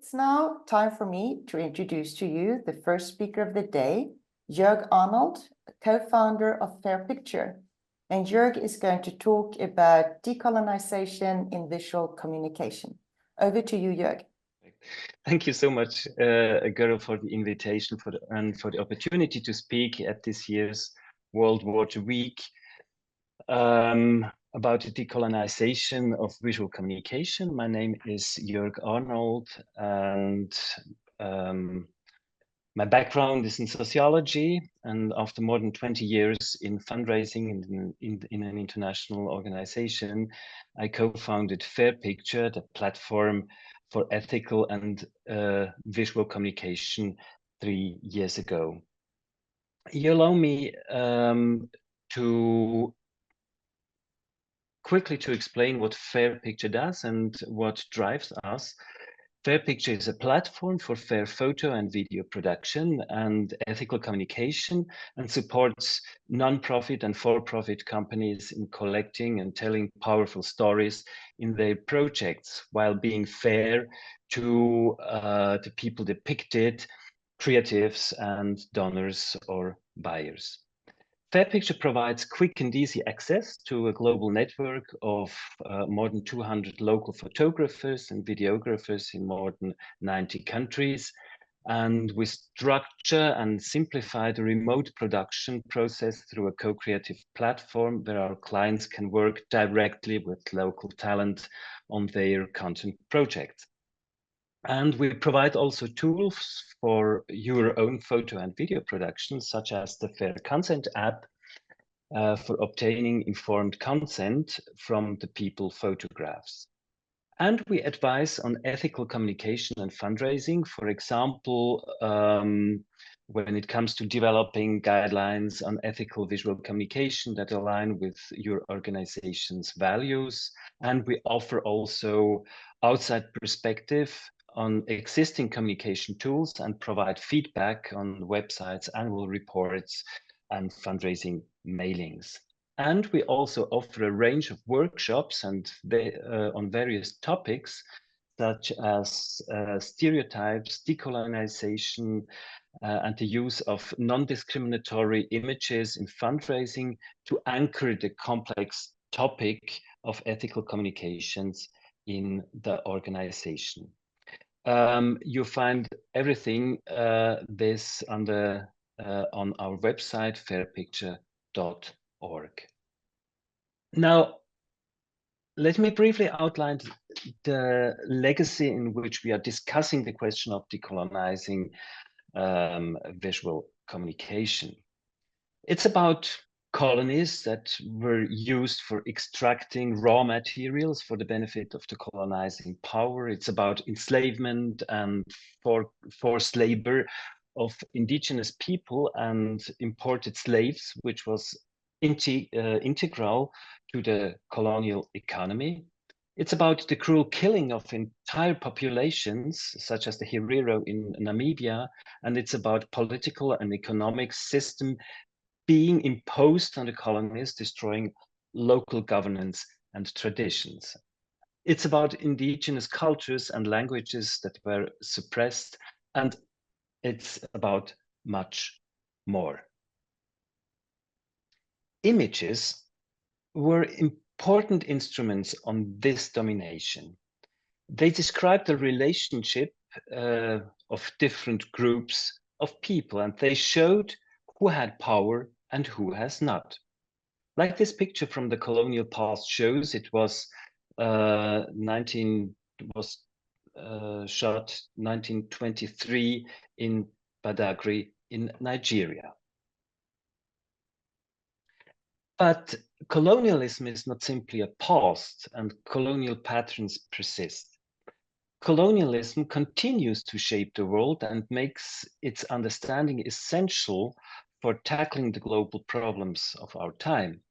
It's now time for me to introduce to you the first speaker of the day, Jörg Arnold, co-founder of Fairpicture. And Jörg is going to talk about decolonization in visual communication. Over to you, Jörg. Thank you so much, Görrel, for the invitation and for the opportunity to speak at this year's World Water Week about the decolonization of visual communication. My name is Jörg Arnold, and my background is in sociology. And after more than 20 years in fundraising in an international organization, I co-founded Fairpicture, the platform for ethical and visual communication 3 years ago. You allow me to quickly to explain what Fairpicture does and what drives us. Fairpicture is a platform for fair photo and video production and ethical communication, and supports non-profit and for-profit companies in collecting and telling powerful stories in their projects while being fair to the people depicted, creatives and donors or buyers. Fairpicture provides quick and easy access to a global network of more than 200 local photographers and videographers in more than 90 countries. And we structure and simplify the remote production process through a co-creative platform where our clients can work directly with local talent on their content projects. And we provide also tools for your own photo and video production, such as the Fair Consent app for obtaining informed consent from the people photographs. And we advise on ethical communication and fundraising, for example, when it comes to developing guidelines on ethical visual communication that align with your organization's values. And we offer also outside perspective on existing communication tools and provide feedback on websites, annual reports, and fundraising mailings. And we also offer a range of workshops and on various topics, such as stereotypes, decolonization, and the use of non-discriminatory images in fundraising to anchor the complex topic of ethical communications in the organization. You find everything this on our website, fairpicture.org. Now, let me briefly outline the legacy in which we are discussing the question of decolonizing visual communication. It's about colonies that were used for extracting raw materials for the benefit of the colonizing power. It's about enslavement and forced labor of indigenous people and imported slaves, which was integral to the colonial economy. It's about the cruel killing of entire populations, such as the Herero in Namibia, and it's about political and economic system being imposed on the colonies, destroying local governance and traditions. It's about indigenous cultures and languages that were suppressed, and it's about much more. Images were important instruments on this domination. They describe the relationship of different groups of people, and they showed who had power and who has not. Like this picture from the colonial past shows, it was shot 1923 in Badagry in Nigeria. But colonialism is not simply a past, and colonial patterns persist. Colonialism continues to shape the world and makes its understanding essential for tackling the global problems of our time.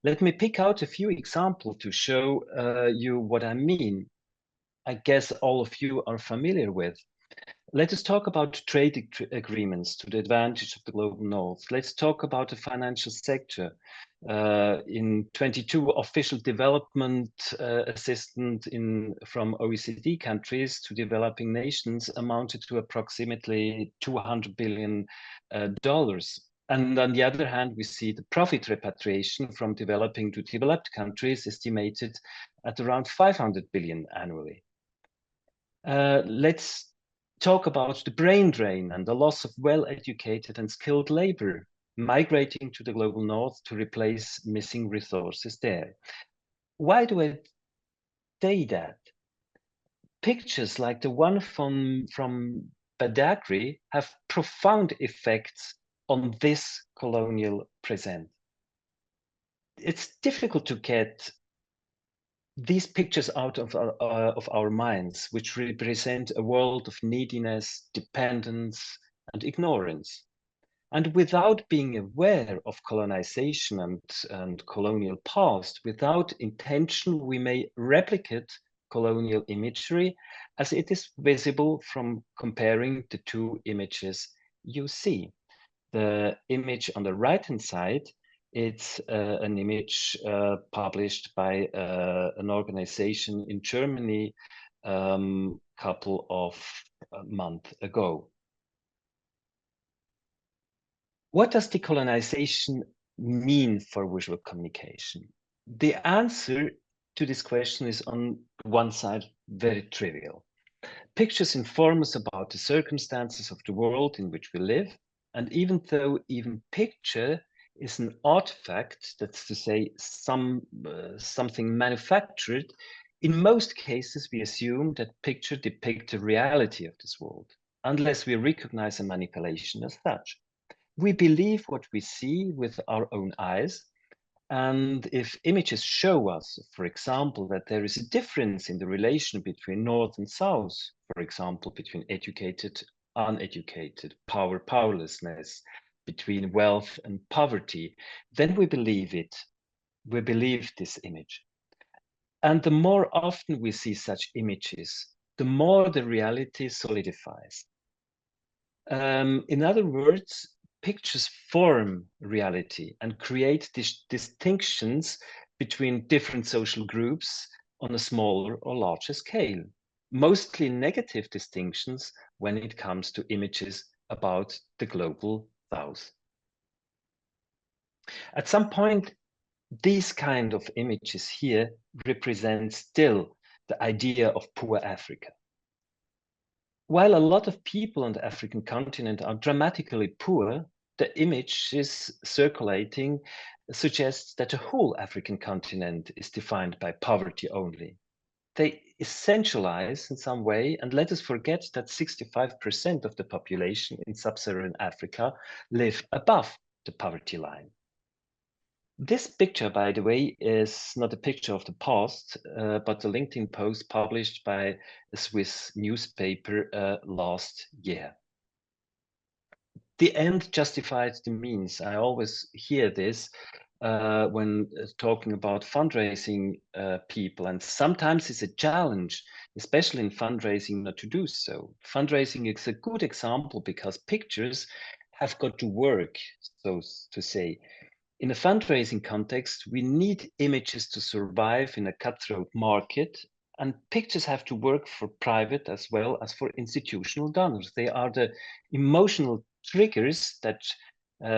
Let me pick out a few examples to show you what I mean. I guess all of you are familiar with. Let us talk about trade agreements to the advantage of the global north. Let's talk about the financial sector. In 22 official development assistance from OECD countries to developing nations amounted to approximately $200 billion. And on the other hand, we see the profit repatriation from developing to developed countries estimated at around 500 billion annually. Let's talk about the brain drain and the loss of well-educated and skilled labor migrating to the global north to replace missing resources there. Why do I say that? Pictures like the one from Badagry have profound effects on this colonial present. It's difficult to get these pictures out of our minds, which represent a world of neediness, dependence, and ignorance. And without being aware of colonization and colonial past, without intention, we may replicate colonial imagery as it is visible from comparing the two images you see. The image on the right-hand side, it's an image published by an organization in Germany couple of months ago. What does decolonization mean for visual communication? The answer to this question is on one side very trivial. Pictures inform us about the circumstances of the world in which we live, and even though even picture is an artifact, that's to say something manufactured, in most cases we assume that picture depict the reality of this world, unless we recognize a manipulation as such. We believe what we see with our own eyes. And if images show us, for example, that there is a difference in the relation between North and South, for example, between educated, uneducated, power, powerlessness, between wealth and poverty, then we believe it. We believe this image. And the more often we see such images, the more the reality solidifies. In other words, pictures form reality and create distinctions between different social groups on a smaller or larger scale, mostly negative distinctions when it comes to images about the global South. At some point, these kind of images here represent still the idea of poor Africa. While a lot of people on the African continent are dramatically poor, the images circulating suggests that the whole African continent is defined by poverty only. They essentialize in some way and let us forget that 65% of the population in sub-Saharan Africa live above the poverty line. This picture, by the way, is not a picture of the past, but a LinkedIn post published by a Swiss newspaper last year. The end justifies the means. I always hear this when talking about fundraising people, and sometimes it's a challenge, especially in fundraising, not to do so. Fundraising is a good example because pictures have got to work, so to say. In a fundraising context, we need images to survive in a cutthroat market, and pictures have to work for private as well as for institutional donors. They are the emotional triggers that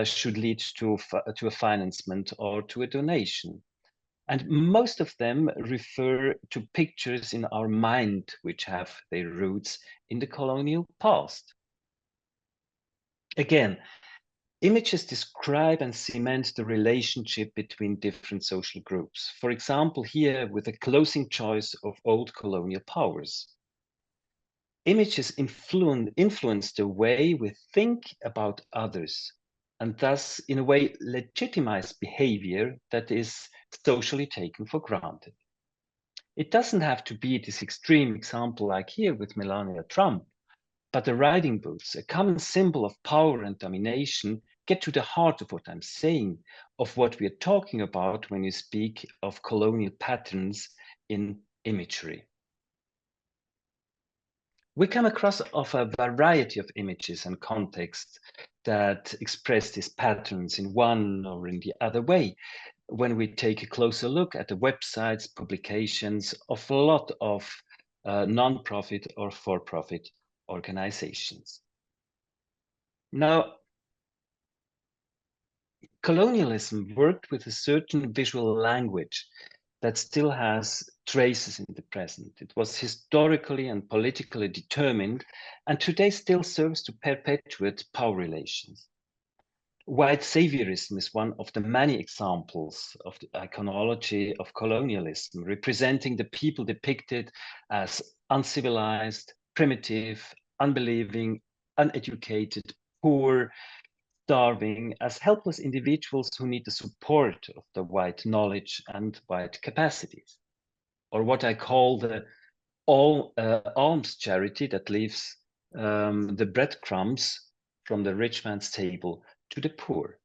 should lead to a financement or to a donation. And most of them refer to pictures in our mind, which have their roots in the colonial past. Again, images describe and cement the relationship between different social groups. For example, here with a closing choice of old colonial powers. Images influence the way we think about others, and thus, in a way, legitimize behavior that is socially taken for granted. It doesn't have to be this extreme example like here with Melania Trump, but the riding boots, a common symbol of power and domination, get to the heart of what I'm saying, of what we are talking about when you speak of colonial patterns in imagery. We come across of a variety of images and contexts that express these patterns in one or in the other way. when we take a closer look at the websites, publications of a lot of non-profit or for-profit organizations. Now, colonialism worked with a certain visual language that still has traces in the present. It was historically and politically determined, and today still serves to perpetuate power relations. White saviorism is one of the many examples of the iconology of colonialism, representing the people depicted as uncivilized, primitive, unbelieving, uneducated, poor, starving, as helpless individuals who need the support of the white knowledge and white capacities, or what I call the alms charity that leaves the breadcrumbs from the rich man's table to the poor.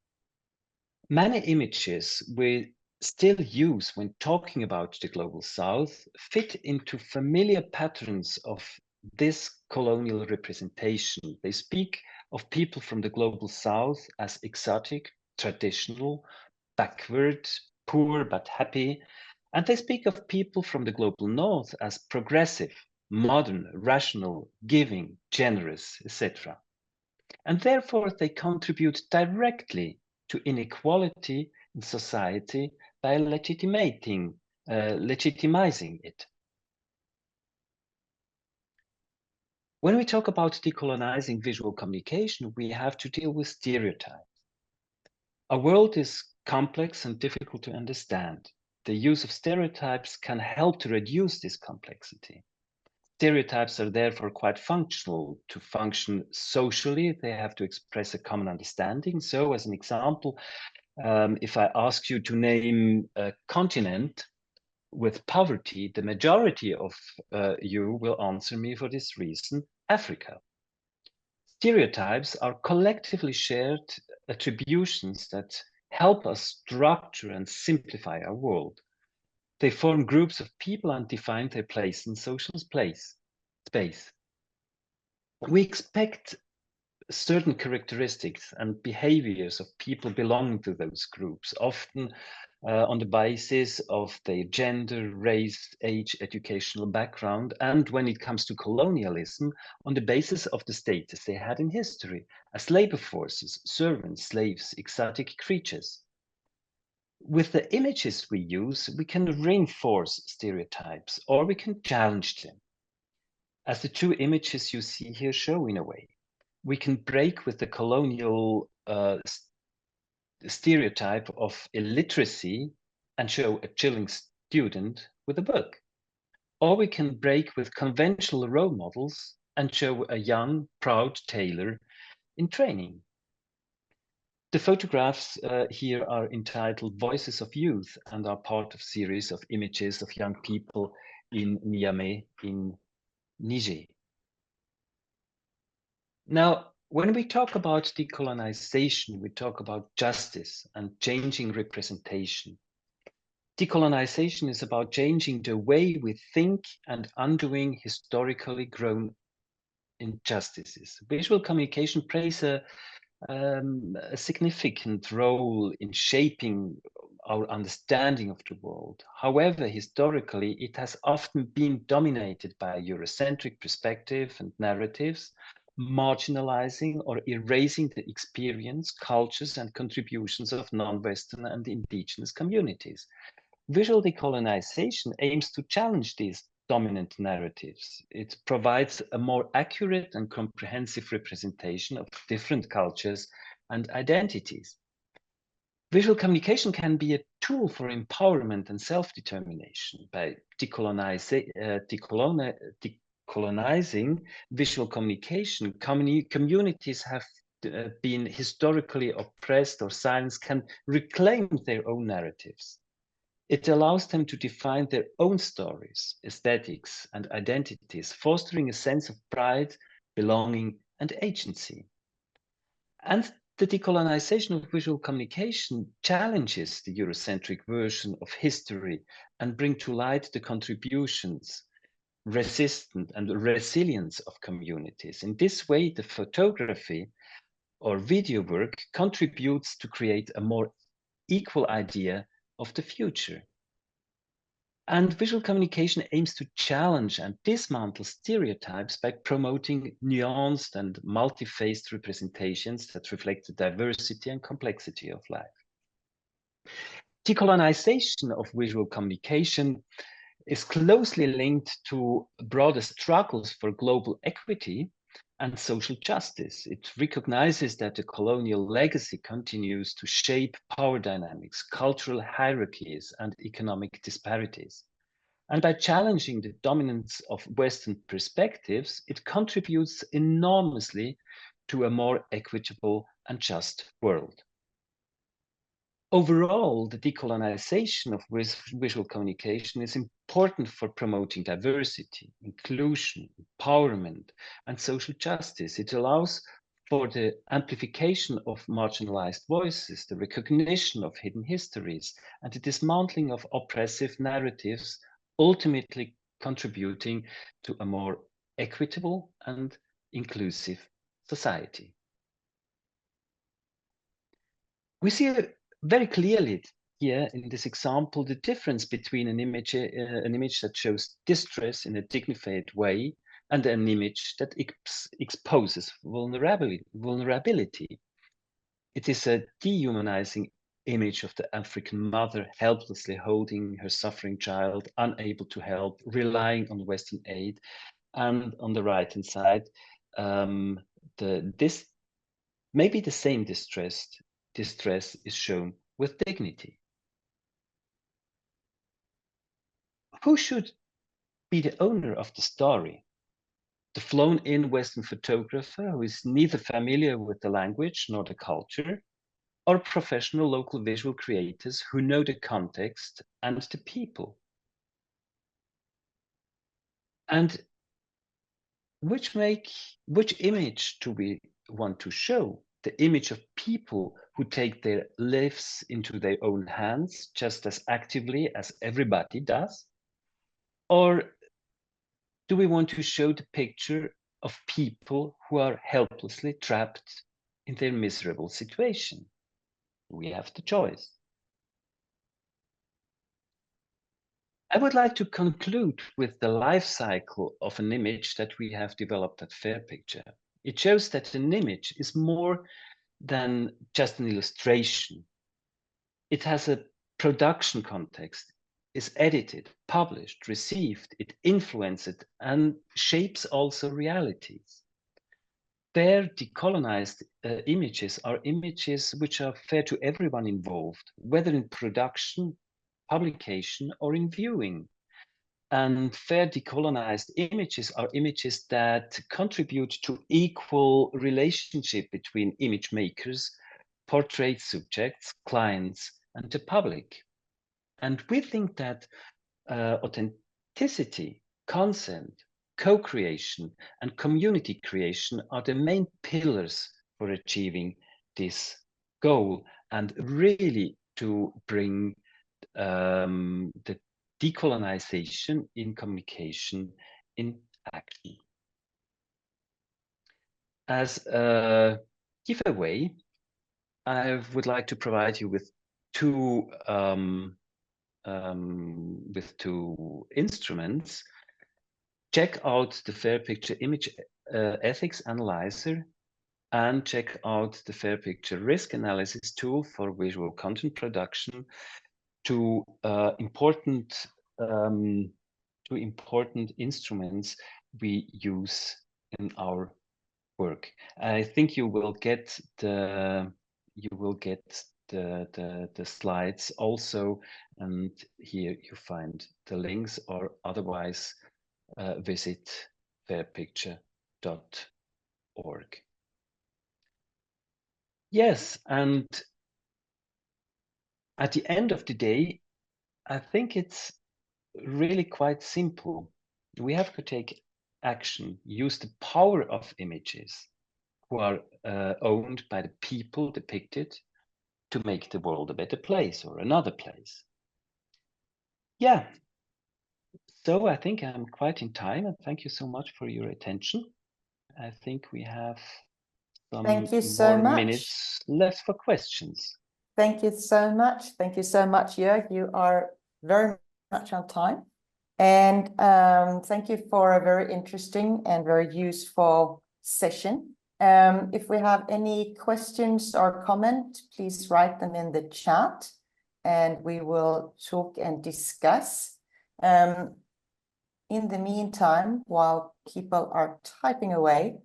Many images we still use when talking about the Global South fit into familiar patterns of this colonial representation. They speak of people from the Global South as exotic, traditional, backward, poor but happy, and they speak of people from the Global North as progressive, modern, rational, giving, generous, etc. And therefore they contribute directly to inequality in society by legitimizing it. When we talk about decolonizing visual communication, we have to deal with stereotypes. Our world is complex and difficult to understand. The use of stereotypes can help to reduce this complexity. Stereotypes are therefore quite functional. To function socially, they have to express a common understanding. So as an example, if I ask you to name a continent with poverty, the majority of you will answer me for this reason, Africa. Stereotypes are collectively shared attributions that help us structure and simplify our world. They form groups of people and define their place in social space. We expect certain characteristics and behaviors of people belonging to those groups, often on the basis of their gender, race, age, educational background, and when it comes to colonialism, on the basis of the status they had in history as labor forces, servants, slaves, exotic creatures. With the images we use, we can reinforce stereotypes or we can challenge them. As the two images you see here show in a way, we can break with the colonial stereotype of illiteracy and show a chilling student with a book. Or we can break with conventional role models and show a young, proud tailor in training. The photographs here are entitled Voices of Youth and are part of a series of images of young people in Niamey in Niger. Now, when we talk about decolonization, we talk about justice and changing representation. Decolonization is about changing the way we think and undoing historically grown injustices. Visual communication plays a significant role in shaping our understanding of the world. However, historically, it has often been dominated by a Eurocentric perspective and narratives, marginalizing or erasing the experience, cultures, and contributions of non-Western and indigenous communities. Visual decolonization aims to challenge these dominant narratives. It provides a more accurate and comprehensive representation of different cultures and identities. Visual communication can be a tool for empowerment and self-determination. By decolonizing visual communication, communities have been historically oppressed or silenced can reclaim their own narratives. It allows them to define their own stories, aesthetics, and identities, fostering a sense of pride, belonging, and agency. And the decolonization of visual communication challenges the Eurocentric version of history and bring to light the contributions, resistance, and resilience of communities. In this way, the photography or video work contributes to create a more equal idea of the future. And visual communication aims to challenge and dismantle stereotypes by promoting nuanced and multi-faced representations that reflect the diversity and complexity of life. Decolonization of visual communication is closely linked to broader struggles for global equity and social justice. It recognizes that the colonial legacy continues to shape power dynamics, cultural hierarchies, and economic disparities. And by challenging the dominance of Western perspectives, it contributes enormously to a more equitable and just world. Overall, the decolonization of visual communication is important for promoting diversity, inclusion, empowerment, and social justice. It allows for the amplification of marginalized voices, the recognition of hidden histories, and the dismantling of oppressive narratives, ultimately contributing to a more equitable and inclusive society. We see very clearly here in this example the difference between an image that shows distress in a dignified way and an image that exposes vulnerability. It is a dehumanizing image of the African mother helplessly holding her suffering child, unable to help, relying on Western aid. And on the right-hand side, this maybe the same distress is shown with dignity. Who should be the owner of the story? The flown-in Western photographer who is neither familiar with the language nor the culture, or professional local visual creators who know the context and the people? And which image do we want to show? The image of people who take their lives into their own hands just as actively as everybody does? Or do we want to show the picture of people who are helplessly trapped in their miserable situation? We have the choice. I would like to conclude with the life cycle of an image that we have developed at Fairpicture. It shows that an image is more than just an illustration. It has a production context, is edited, published, received, it influences and shapes also realities. Fair decolonized images are images which are fair to everyone involved, whether in production, publication, or in viewing. And fair decolonized images are images that contribute to equal relationship between image makers, portrait subjects, clients, and the public. And we think that authenticity, consent, co-creation, and community creation are the main pillars for achieving this goal and really to bring the decolonization in communication in action. As a giveaway, I would like to provide you with two instruments. Check out the Fairpicture Image Ethics Analyzer and check out the Fairpicture Risk Analysis tool for visual content production, two important instruments we use in our work. I think you will get the slides also, and here you find the links, or otherwise visit fairpicture.org. Yes, and at the end of the day, I think it's really quite simple. We have to take action, use the power of images who are owned by the people depicted to make the world a better place or another place. Yeah, so I think I'm quite in time, and thank you so much for your attention. I think we have some Thank you so more much. minutes left for questions. Thank you so much. Thank you so much, Jörg. You are very much on time. And thank you for a very interesting and very useful session. If we have any questions or comment, please write them in the chat and we will talk and discuss. In the meantime, while people are typing away,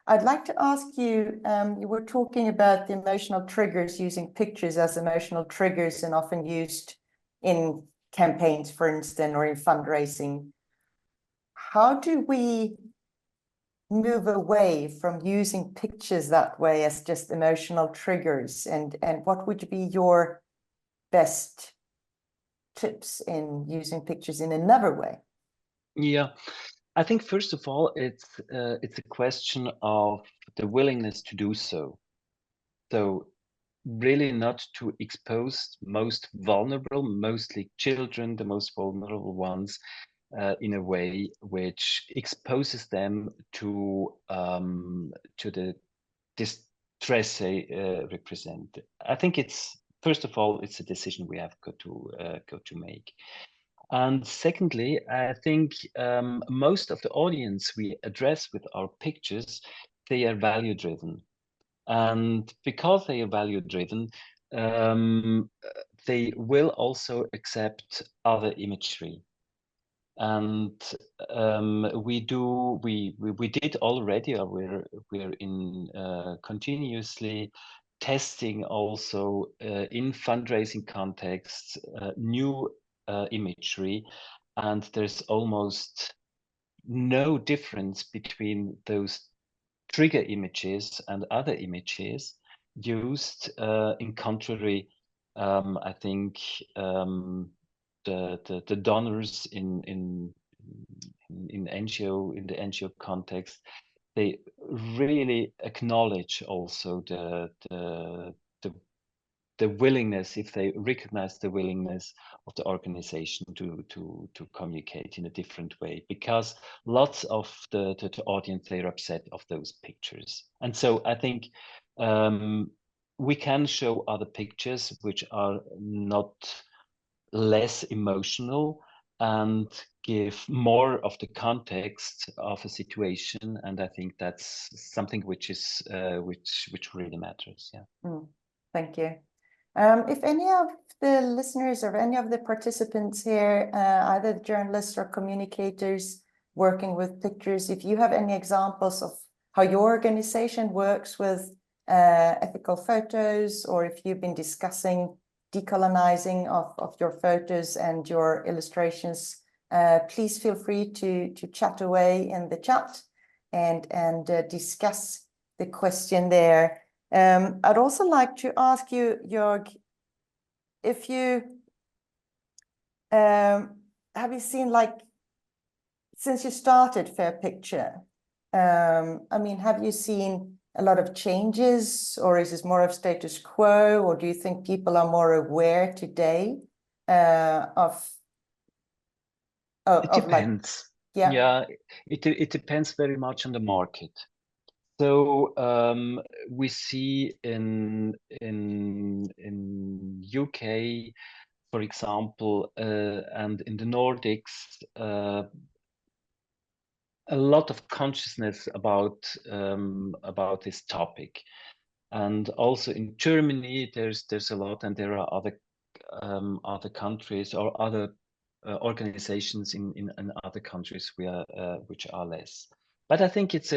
I'd like to ask you, you were talking about the emotional triggers, using pictures as emotional triggers and often used in campaigns, for instance, or in fundraising. How do we move away from using pictures that way as just emotional triggers? And what would be your best tips in using pictures in another way? Yeah, I think first of all, it's a question of the willingness to do so. So really not to expose most vulnerable, mostly children, the most vulnerable ones, in a way which exposes them to the distress they represent. I think it's first of all, it's a decision we have got to make. And secondly, I think most of the audience we address with our pictures, they are value driven. And because they are value driven, they will also accept other imagery. And we did already, or we're in continuously testing also in fundraising contexts new imagery, and there's almost no difference between those trigger images and other images used. In contrary, I think the donors in NGO, in the NGO context, they really acknowledge also the willingness, if they recognize the willingness of the organization to communicate in a different way, because lots of the audience, they're upset of those pictures. And so I think we can show other pictures which are not less emotional and give more of the context of a situation. And I think that's something which is which really matters. Yeah. Thank you. If any of the listeners or any of the participants here, either journalists or communicators working with pictures, if you have any examples of how your organization works with ethical photos, or if you've been discussing decolonizing of your photos and your illustrations, please feel free to chat away in the chat and discuss the question there. I'd also like to ask you, Jörg, if you have you seen, like, since you started Fairpicture, I mean, have you seen a lot of changes, or is this more of status quo, or do you think people are more aware today of it depends. Like, yeah, it depends very much on the market. So we see in UK, for example, and in the Nordics, a lot of consciousness about this topic, and also in Germany there's a lot, and there are other countries or other organizations in other countries which are less. But I think it's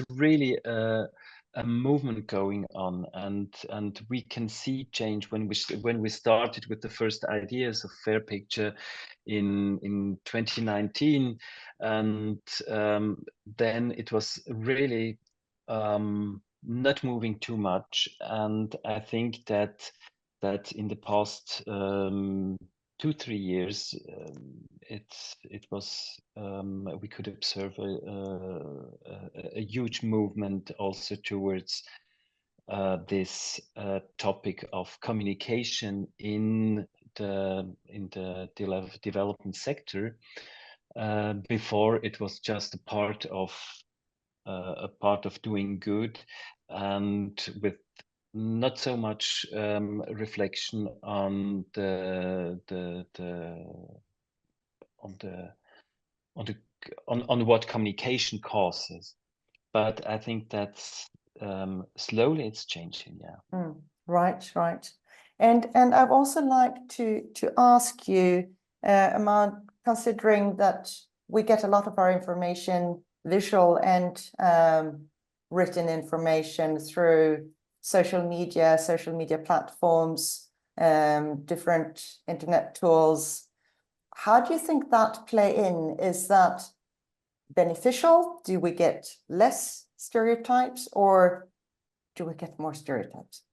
really a movement going on, and we can see change when we started with the first ideas of Fairpicture in 2019, and then it was really not moving too much. And I think that in the past 2-3 years, it was we could observe a huge movement also towards this topic of communication in the development sector. Before, it was just a part of doing good, and with not so much reflection on on the on the on what communication causes, but I think that's slowly it's changing. Yeah. Right, right. And I'd also like to ask you, Ahmad, considering that we get a lot of our information, visual and written information, through social media platforms, different internet tools. How do you think that play in? Is that beneficial? Do we get less stereotypes, or do we get more stereotypes?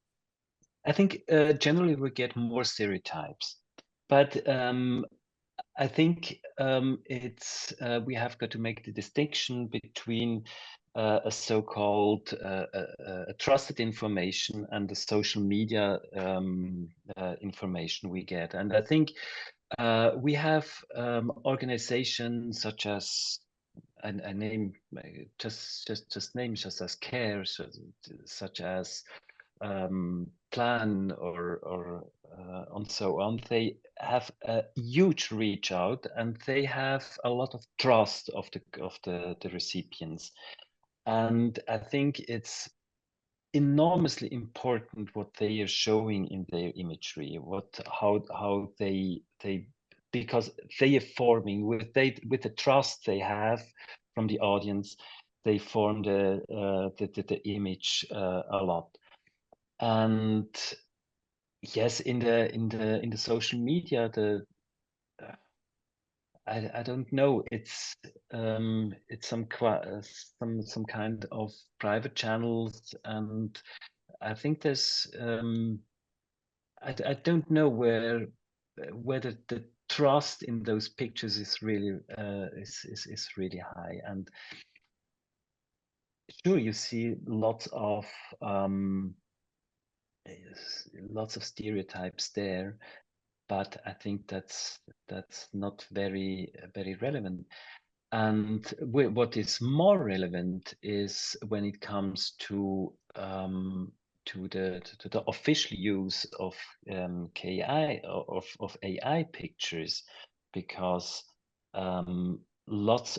I think generally we get more stereotypes, but I think it's we have got to make the distinction between a so-called trusted information and the social media information we get. And I think we have organizations such as I name just names just as CARE, such as Plan or and so on. They have a huge reach out, and they have a lot of trust of the recipients. And I think it's enormously important what they are showing in their imagery, how they because they are forming with the trust they have from the audience, they form the image a lot. And yes, in the social media, I don't know. It's some kind of private channels, and I think there's I don't know whether the trust in those pictures is really is really high. And sure, you see lots of stereotypes there, but I think that's not very relevant. And what is more relevant is when it comes to the official use of KI of AI pictures, because there are lots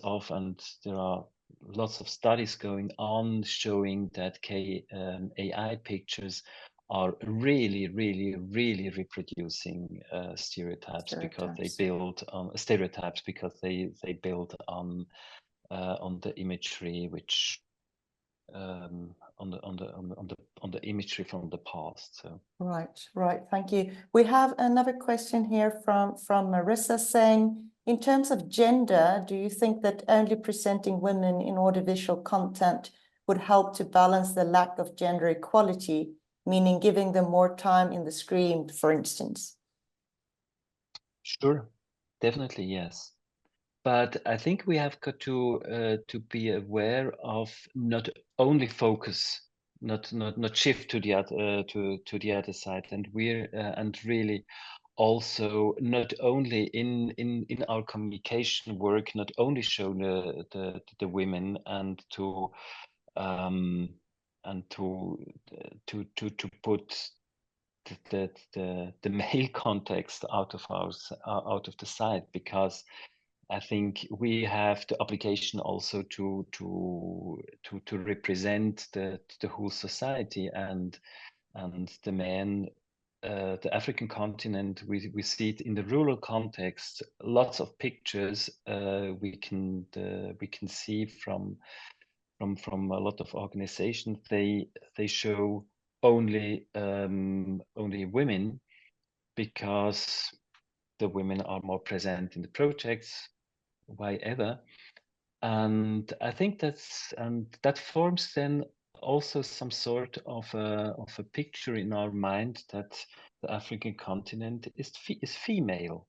of studies going on showing that AI pictures are really reproducing stereotypes because they build on stereotypes because they build on the imagery which on the imagery from the past. So Right. Thank you. We have another question here from Marissa saying, in terms of gender, do you think that only presenting women in audiovisual content would help to balance the lack of gender equality, meaning giving them more time in the screen, for instance? sure, definitely yes. But I think we have got to be aware of not only focus, not shift to the other to the other side, and and really also not only in our communication work, not only show the women and to put the male context out of the side, because I think we have the obligation also to represent the whole society and the men, the African continent. We see it in the rural context. Lots of pictures we can see from a lot of organizations. They show only women because the women are more present in the projects. Why ever? And I think that forms then also some sort of a picture in our mind that the African continent is female,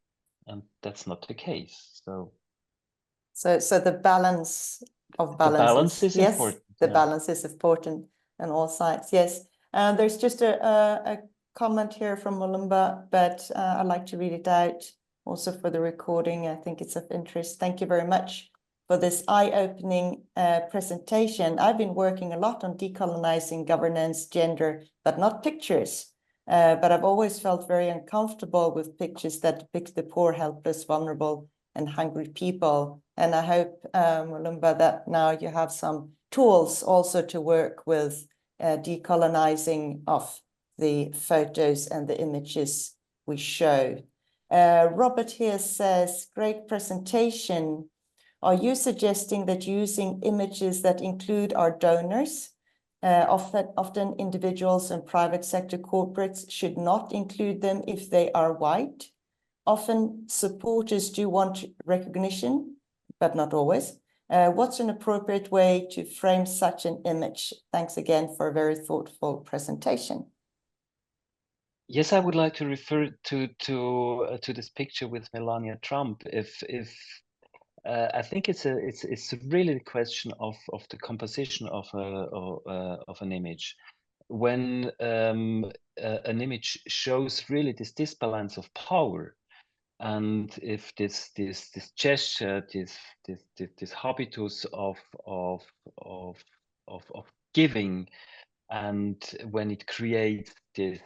and that's not the case. So the balance of the balance balances, is yes, important. the Yeah. balance is important on all sides, yes. There's just a comment here from Mulumba, but I'd like to read it out also for the recording. I think it's of interest. Thank you very much for this eye-opening presentation. I've been working a lot on decolonizing governance, gender, but not pictures. But I've always felt very uncomfortable with pictures that depict the poor, helpless, vulnerable, and hungry people. And I hope, Mulumba, that now you have some tools also to work with decolonizing of the photos and the images we show. Robert here says, great presentation. Are you suggesting that using images that include our donors, often individuals and private sector corporates, should not include them if they are white? Often supporters do want recognition, but not always. What's an appropriate way to frame such an image? Thanks again for a very thoughtful presentation. Yes, I would like to refer to this picture with Melania Trump. I think it's really the question of the composition of an image. When an image shows really this disbalance of power, and if this gesture, this habitus of giving, and when it creates this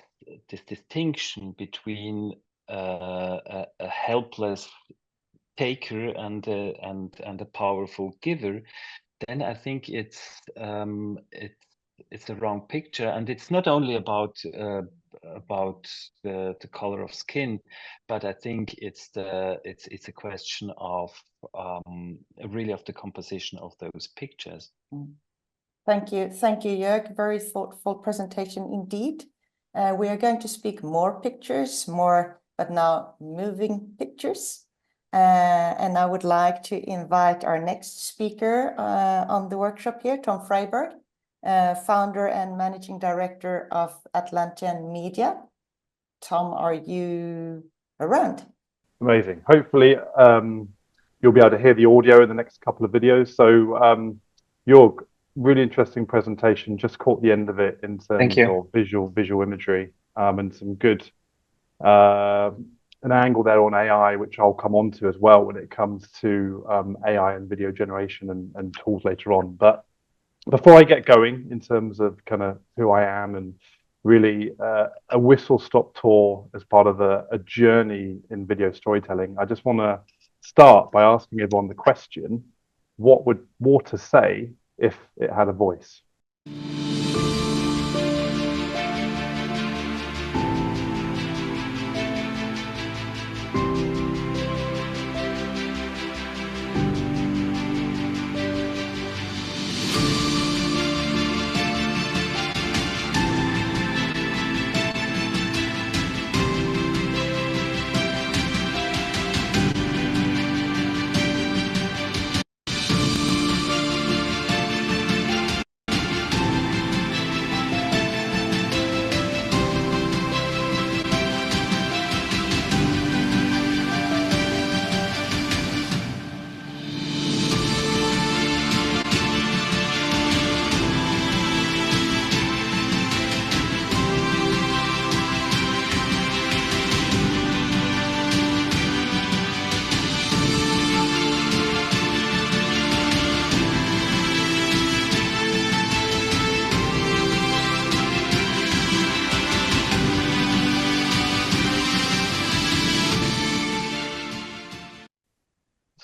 distinction between a helpless taker and a powerful giver, then I think it's the wrong picture. And it's not only about the color of skin, but I think it's a question of really of the composition of those pictures. Thank you, Jörg. Very thoughtful presentation indeed. We are going to speak more pictures, but now moving pictures. And I would like to invite our next speaker on the workshop here, Tom Freyberg, founder and managing director of Atlantean Media. Tom, are you around? Amazing. Hopefully, you'll be able to hear the audio in the next couple of videos. So, Jörg, really interesting presentation. Just caught the end of it in terms of visual imagery, and some good an angle there on AI, which I'll come on to as well when it comes to AI and video generation and tools later on. But before I get going in terms of kind of who I am and really a whistle-stop tour as part of a journey in video storytelling, I just want to start by asking everyone the question, what would water say if it had a voice?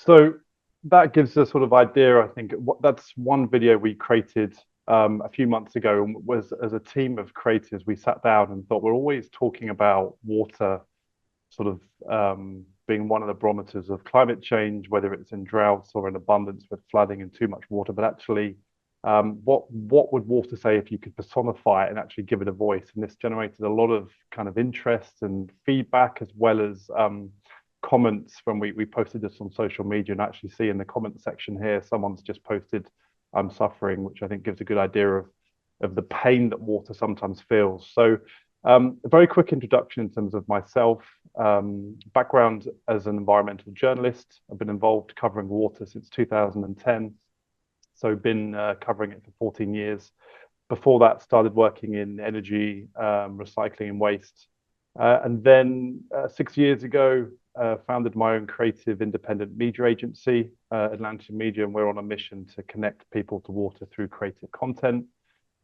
So that gives a sort of idea, I think. That's one video we created a few months ago, and was as a team of creators, we sat down and thought we're always talking about water sort of being one of the barometers of climate change, whether it's in droughts or in abundance with flooding and too much water. But actually, what would water say if you could personify it and actually give it a voice? And this generated a lot of kind of interest and feedback, as well as comments when we posted this on social media. And actually see in the comment section here, someone's just posted "I'm suffering," which I think gives a good idea of the pain that water sometimes feels. So a very quick introduction in terms of myself. Background as an environmental journalist. I've been involved covering water since 2010. So been covering it for 14 years. Before that, started working in energy, recycling and waste. And then 6 years ago, founded my own creative independent media agency, Atlantean Media, and we're on a mission to connect people to water through creative content.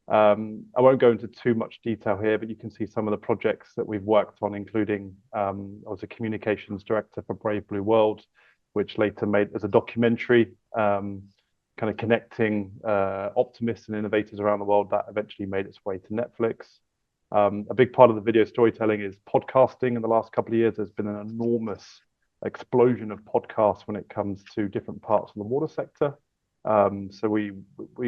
I won't go into too much detail here, but you can see some of the projects that we've worked on, including I was a communications director for Brave Blue World, which later made as a documentary, kind of connecting optimists and innovators around the world. That eventually made its way to Netflix. A big part of the video storytelling is podcasting. In the last couple of years, there's been an enormous explosion of podcasts when it comes to different parts of the water sector. So we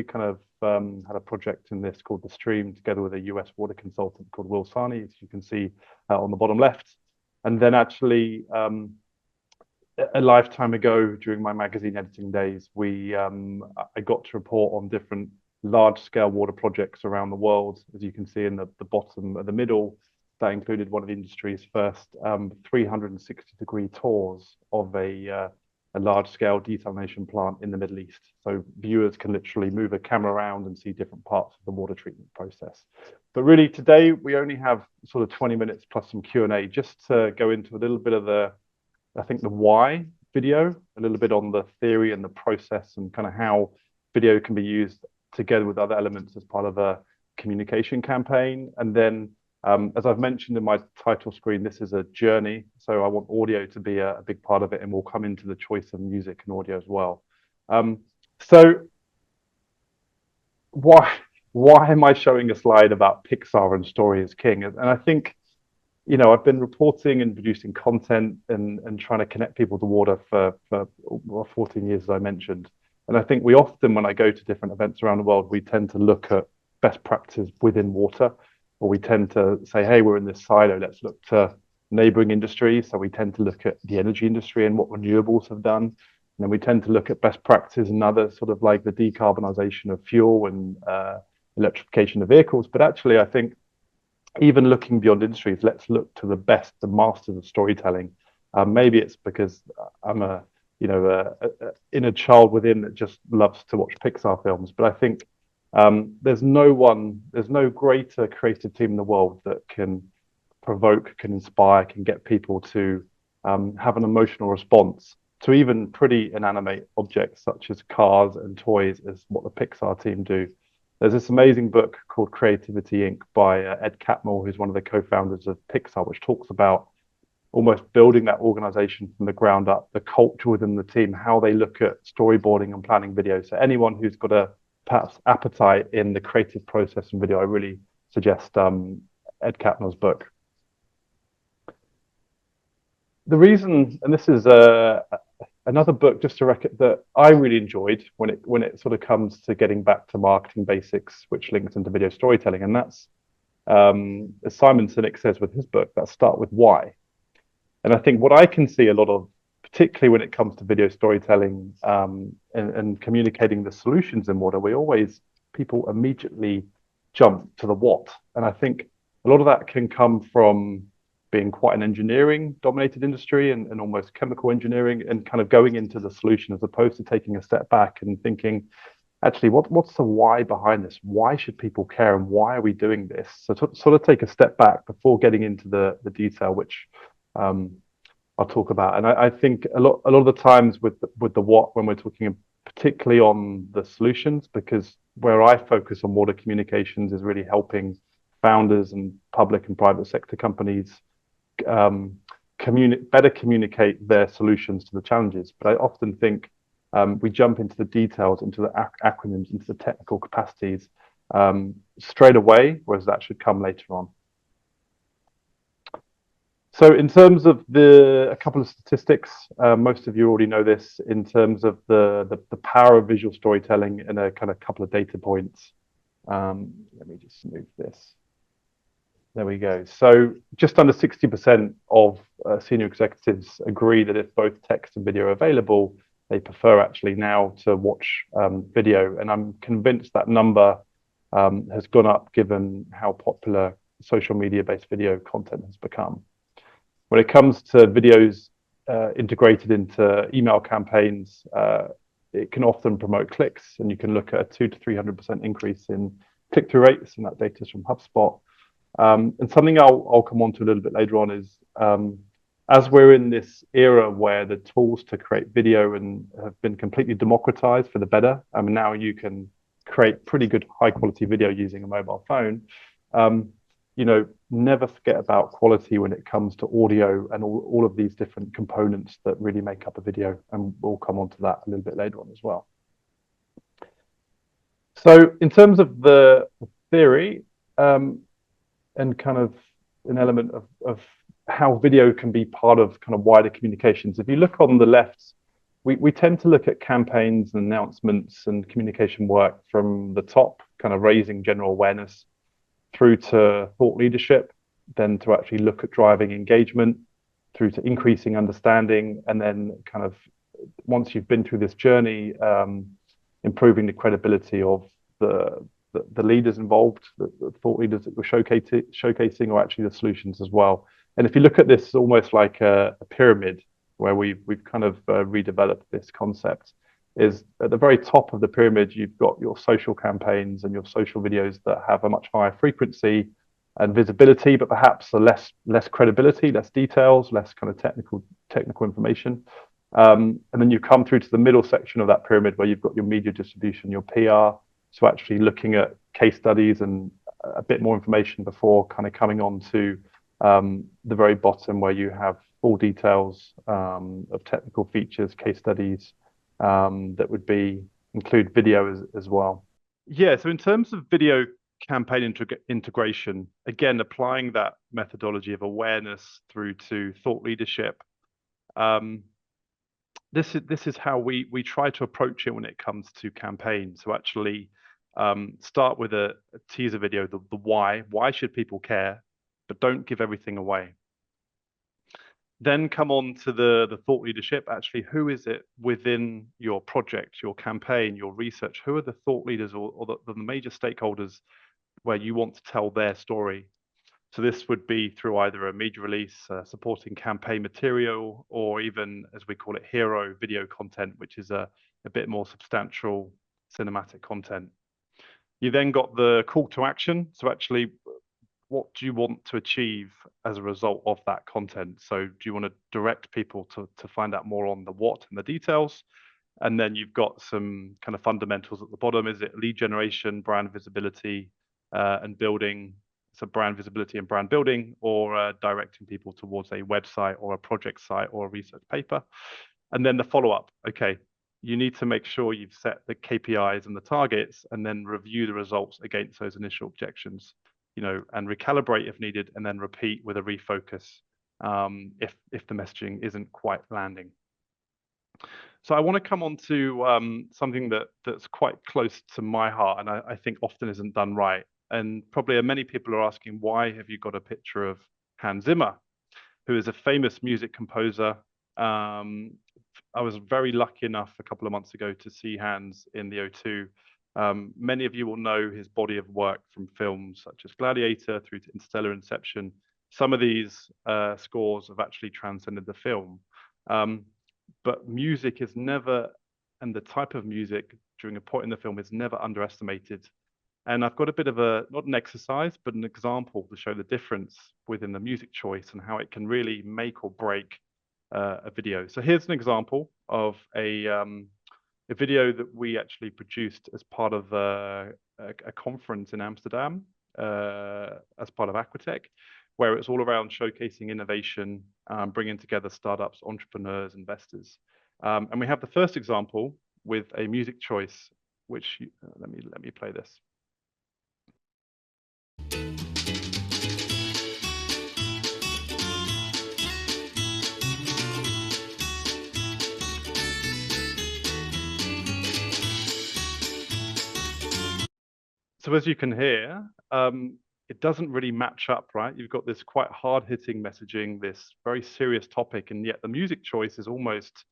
kind of had a project in this called The Stream together with a US water consultant called Will Sarney, as you can see on the bottom left. And then actually a lifetime ago during my magazine editing days, I got to report on different large-scale water projects around the world. As you can see in the bottom of the middle, that included one of the industry's first 360-degree tours of a large-scale desalination plant in the Middle East. So viewers can literally move a camera around and see different parts of the water treatment process. But really today, we only have sort of 20 minutes plus some Q&A just to go into a little bit of the why video, a little bit on the theory and the process and kind of how video can be used together with other elements as part of a communication campaign. And then, as I've mentioned in my title screen, this is a journey. So I want audio to be a big part of it, and we'll come into the choice of music and audio as well. So why am I showing a slide about Pixar and story is king? And I think, you know, I've been reporting and producing content and trying to connect people to water for 14 years, as I mentioned. And I think we often, when I go to different events around the world, we tend to look at best practices within water, or we tend to say, hey, we're in this silo, let's look to neighboring industries. So we tend to look at the energy industry and what renewables have done. And then we tend to look at best practices and other sort of like the decarbonisation of fuel and electrification of vehicles. But actually, I think even looking beyond industries, let's look to the best, the masters of storytelling. Maybe it's because I'm a inner child within that just loves to watch Pixar films. But I think there's no greater creative team in the world that can provoke, can inspire, can get people to have an emotional response to even pretty inanimate objects such as cars and toys as what the Pixar team do. There's this amazing book called Creativity Inc. by Ed Catmull, who's one of the co-founders of Pixar, which talks about almost building that organization from the ground up, the culture within the team, how they look at storyboarding and planning videos. So anyone who's got a perhaps appetite in the creative process and video, I really suggest Ed Catmull's book. The reason, and this is another book just to record that I really enjoyed when it sort of comes to getting back to marketing basics, which links into video storytelling, and that's as Simon Sinek says with his book, that start with why. And I think what I can see a lot of, particularly when it comes to video storytelling and communicating the solutions in water, people immediately jump to the what. And I think a lot of that can come from being quite an engineering dominated industry and almost chemical engineering, and kind of going into the solution as opposed to taking a step back and thinking, actually, what's the why behind this? Why should people care, and why are we doing this? So to sort of take a step back before getting into the detail, which I'll talk about. And I think a lot of the times with the what, when we're talking particularly on the solutions, because where I focus on water communications is really helping founders and public and private sector companies better communicate their solutions to the challenges. But I often think we jump into the details, into the acronyms, into the technical capacities straight away, whereas that should come later on. So in terms of a couple of statistics, most of you already know this, in terms of the power of visual storytelling, and a kind of couple of data points. Let me just move this. There we go. So just under 60% of senior executives agree that if both text and video are available, they prefer actually now to watch video. And I'm convinced that number has gone up given how popular social media-based video content has become. When it comes to videos integrated into email campaigns, it can often promote clicks, and you can look at a 200 to 300% increase in click-through rates, and that data is from HubSpot. And something I'll come on to a little bit later on is as we're in this era where the tools to create video and have been completely democratized for the better, I mean, now you can create pretty good high quality video using a mobile phone. You know, never forget about quality when it comes to audio and all of these different components that really make up a video. And we'll come on to that a little bit later on as well. So in terms of the theory, and kind of an element of how video can be part of kind of wider communications. If you look on the left, we tend to look at campaigns and announcements and communication work from the top, kind of raising general awareness, through to thought leadership, then to actually look at driving engagement, through to increasing understanding, and then kind of once you've been through this journey, improving the credibility of the leaders involved, the thought leaders that we're showcasing, or actually the solutions as well. And if you look at this, almost like a pyramid, where we've kind of redeveloped this concept, is at the very top of the pyramid, you've got your social campaigns and your social videos that have a much higher frequency and visibility, but perhaps a less credibility, less details, less kind of technical information. And then you come through to the middle section of that pyramid, where you've got your media distribution, your PR. So actually looking at case studies and a bit more information before kind of coming on to the very bottom, where you have full details of technical features, case studies, that would include video as well. Yeah, so in terms of video campaign integration, again, applying that methodology of awareness through to thought leadership, this is how we try to approach it when it comes to campaigns. So actually start with a teaser video, the why should people care, but don't give everything away. Then come on to the thought leadership. Actually, who is it within your project, your campaign, your research? Who are the thought leaders or the major stakeholders where you want to tell their story? So this would be through either a media release, supporting campaign material, or even, as we call it, hero video content, which is a bit more substantial cinematic content. You then got the call to action. So actually, what do you want to achieve as a result of that content? So do you want to direct people to find out more on the what and the details? And then you've got some kind of fundamentals at the bottom. Is it lead generation, brand visibility, and building? So brand visibility and brand building, or directing people towards a website or a project site or a research paper. And then the follow-up. Okay, you need to make sure you've set the KPIs and the targets, and then review the results against those initial objections. You know, and recalibrate if needed, and then repeat with a refocus if the messaging isn't quite landing. So I want to come on to something that's quite close to my heart, and I think often isn't done right. And probably many people are asking, why have you got a picture of Hans Zimmer, who is a famous music composer? I was very lucky enough a couple of months ago to see Hans in the O2. Many of you will know his body of work from films such as Gladiator through to Interstellar, Inception. Some of these scores have actually transcended the film. But music is never, and the type of music during a point in the film is never underestimated. And I've got a bit of not an exercise, but an example to show the difference within the music choice and how it can really make or break a video. So here's an example of a video that we actually produced as part of a conference in Amsterdam, as part of Aquatech, where it's all around showcasing innovation, bringing together startups, entrepreneurs, investors. And we have the first example with a music choice, which let me play this. So as you can hear, it doesn't really match up, right? You've got this quite hard-hitting messaging, this very serious topic, and yet the music choice is almost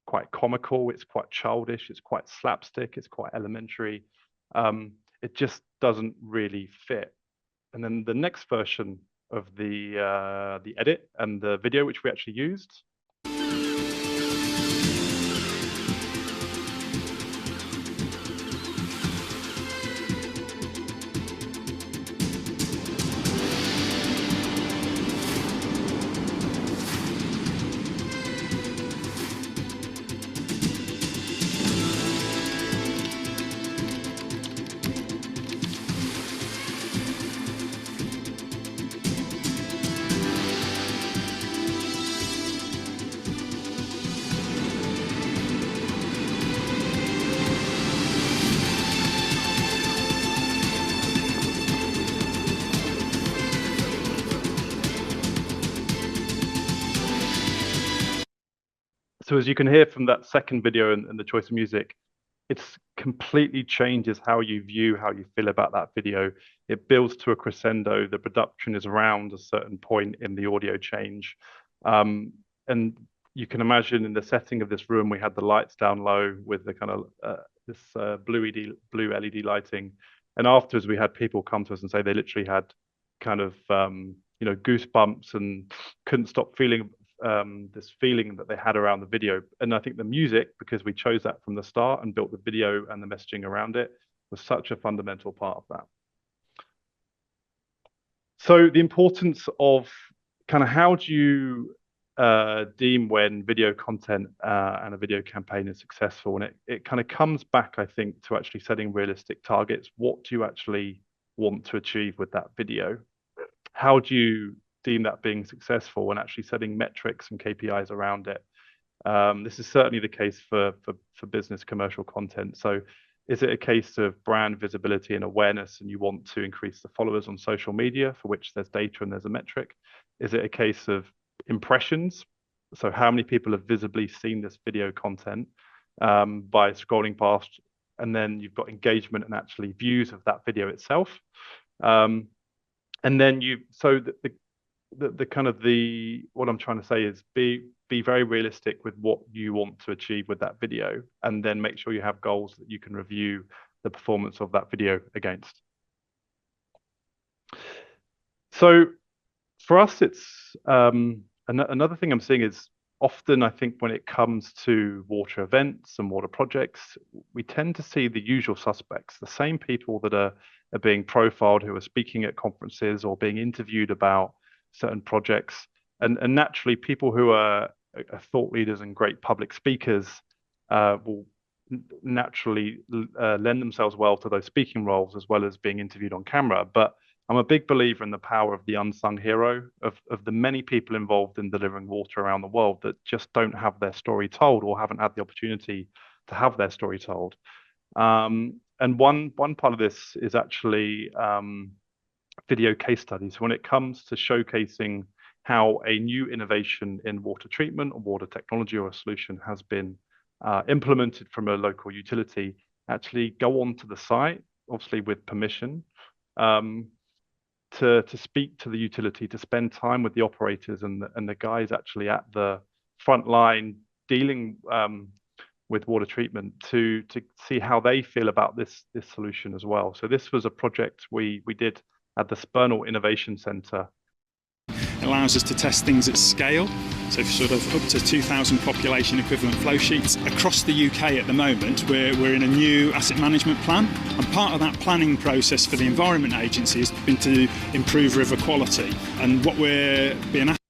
quite comical, it's quite childish, it's quite slapstick, it's quite elementary. It just doesn't really fit. And then the next version of the edit and the video, which we actually used, So as you can hear from that second video and the choice of music, it's completely changes how you view, how you feel about that video. It builds to a crescendo. The production is around a certain point in the audio change. And you can imagine in the setting of this room, we had the lights down low with the kind of blue LED lighting. And afterwards, we had people come to us and say they literally had kind of, goosebumps and couldn't stop feeling this feeling that they had around the video. And I think the music, because we chose that from the start and built the video and the messaging around it, was such a fundamental part of that. So the importance of kind of how do you deem when video content and a video campaign is successful? And it kind of comes back, I think, to actually setting realistic targets. What do you actually want to achieve with that video? How do you deem that being successful, and actually setting metrics and KPIs around it? This is certainly the case for business commercial content. So is it a case of brand visibility and awareness, and you want to increase the followers on social media, for which there's data and there's a metric? Is it a case of impressions? So how many people have visibly seen this video content by scrolling past? And then you've got engagement and actually views of that video itself. And then what I'm trying to say is be very realistic with what you want to achieve with that video, and then make sure you have goals that you can review the performance of that video against. So for us, it's another thing I'm seeing is often, I think, when it comes to water events and water projects, we tend to see the usual suspects, the same people that are being profiled, who are speaking at conferences or being interviewed about certain projects. And naturally, people who are thought leaders and great public speakers will naturally lend themselves well to those speaking roles, as well as being interviewed on camera. But I'm a big believer in the power of the unsung hero, of the many people involved in delivering water around the world that just don't have their story told, or haven't had the opportunity to have their story told. And one part of this is actually video case studies. When it comes to showcasing how a new innovation in water treatment or water technology or a solution has been implemented from a local utility, actually go onto the site, obviously with permission, to speak to the utility, to spend time with the operators and the guys actually at the front line dealing with water treatment, to see how they feel about this solution as well. So this was a project we did at the Spurnell Innovation Centre. It allows us to test things at scale, so sort of up to 2,000 population equivalent flow sheets. Across the UK at the moment, we're in a new asset management plan, and part of that planning process for the Environment Agency has been to improve river quality. And what we're being asked...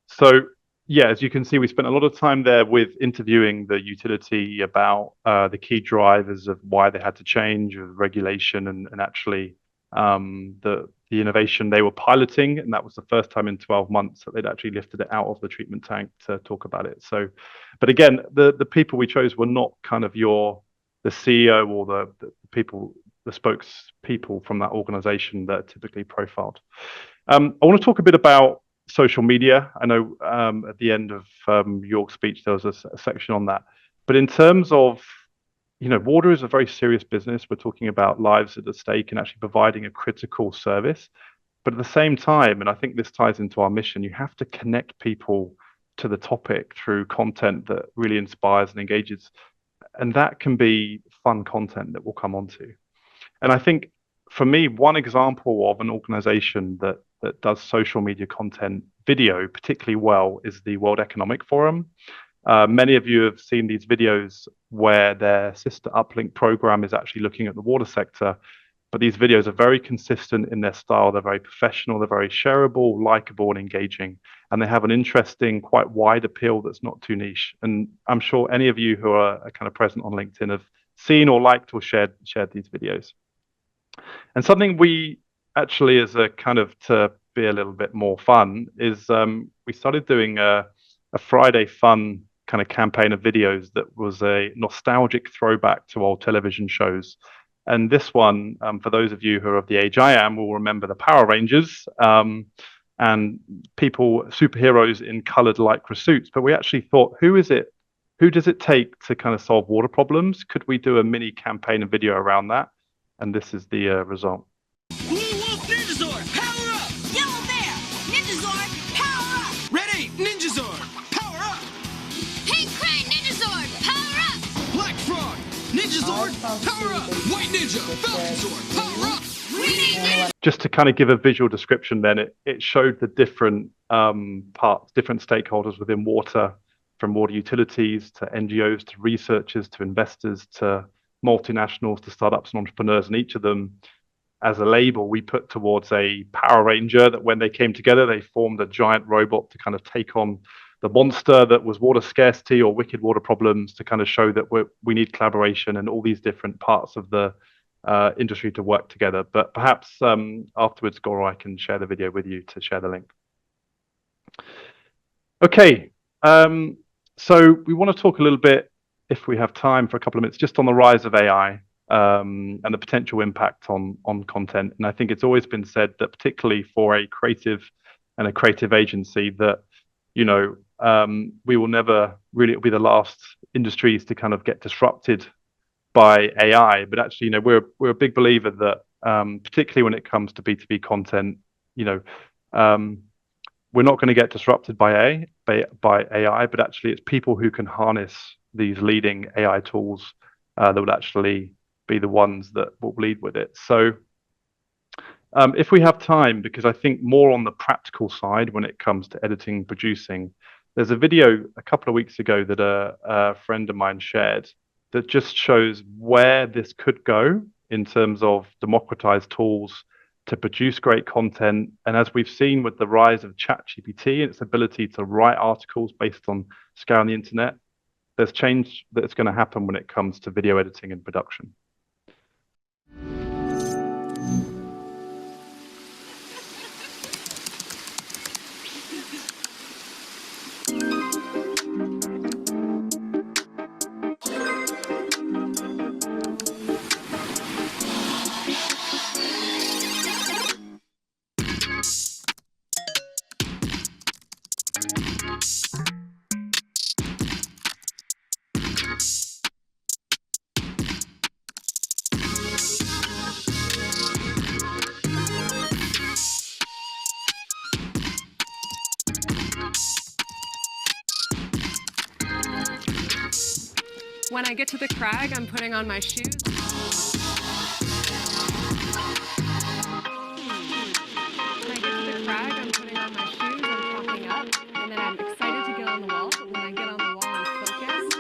So, yeah, as you can see, we spent a lot of time there with interviewing the utility about the key drivers of why they had to change, with regulation and actually the innovation they were piloting. And that was the first time in 12 months that they'd actually lifted it out of the treatment tank to talk about it. So, but again, the people we chose were not kind of the CEO or the people, the spokespeople from that organization that are typically profiled. I want to talk a bit about social media. I know at the end of Jörg's speech, there was a section on that. But in terms of, water is a very serious business. We're talking about lives at stake and actually providing a critical service. But at the same time, and I think this ties into our mission, you have to connect people to the topic through content that really inspires and engages. And that can be fun content that we'll come onto. And I think for me, one example of an organization that does social media content video particularly well is the World Economic Forum. Many of you have seen these videos where their sister Uplink program is actually looking at the water sector, but these videos are very consistent in their style. They're very professional, they're very shareable, likable, and engaging, and they have an interesting, quite wide appeal that's not too niche. And I'm sure any of you who are kind of present on LinkedIn have seen or liked or shared these videos. And something we actually, as a kind of to be a little bit more fun, is we started doing a Friday fun kind of campaign of videos that was a nostalgic throwback to old television shows. And this one, for those of you who are of the age I am, will remember the Power Rangers and superheroes in colored lycra suits. But we actually thought, who is it who does it take to kind of solve water problems? Could we do a mini campaign and video around that? And this is the result. Blue Wolf Ninjazord, power up! Yellow Bear, Ninjazord, power up! Red 8, Ninjazord, power up! Pink Crane, Ninjazord, power up! Black Frog, Ninjazord, power up! White Ninja, Falcon Sword, power up! Green Ninja. Just to kind of give a visual description then, it showed the different parts, different stakeholders within water, from water utilities to NGOs to researchers to investors to multinationals to startups and entrepreneurs. And each of them, as a label, we put towards a Power Ranger that when they came together, they formed a giant robot to kind of take on the monster that was water scarcity or wicked water problems, to kind of show that we need collaboration and all these different parts of the industry to work together. But perhaps afterwards, Görrel, I can share the video with you to share the link. Okay. So we want to talk a little bit, if we have time for a couple of minutes, just on the rise of AI and the potential impact on content. And I think it's always been said that particularly for a creative and a creative agency that, you know, we will never really be the last industries to kind of get disrupted by AI. But actually, you know, we're a big believer that particularly when it comes to B2B content, you know, we're not going to get disrupted by AI, but actually it's people who can harness these leading AI tools that would actually be the ones that will lead with it. So if we have time, because I think more on the practical side when it comes to editing, producing, there's a video a couple of weeks ago that a friend of mine shared that just shows where this could go in terms of democratized tools to produce great content. And as we've seen with the rise of ChatGPT and its ability to write articles based on scale on the internet, there's change that's going to happen when it comes to video editing and production. When I get to the crag, I'm putting on my shoes. When I get to the crag, I'm putting on my shoes, I'm talking up, and then I'm excited to get on the wall, but when I get on the wall, I'm focused.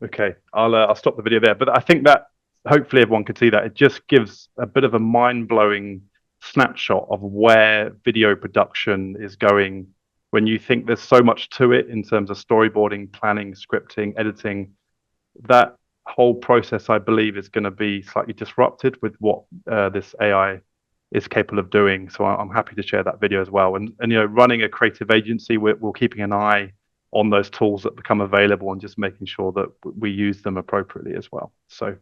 Okay, I'll stop the video there. But I think that hopefully everyone could see that. It just gives a bit of a mind-blowing snapshot of where video production is going when you think there's so much to it in terms of storyboarding, planning, scripting, editing. That whole process, I believe, is going to be slightly disrupted with what this AI is capable of doing. So I'm happy to share that video as well. And you know, running a creative agency, we're keeping an eye on those tools that become available and just making sure that we use them appropriately as well. So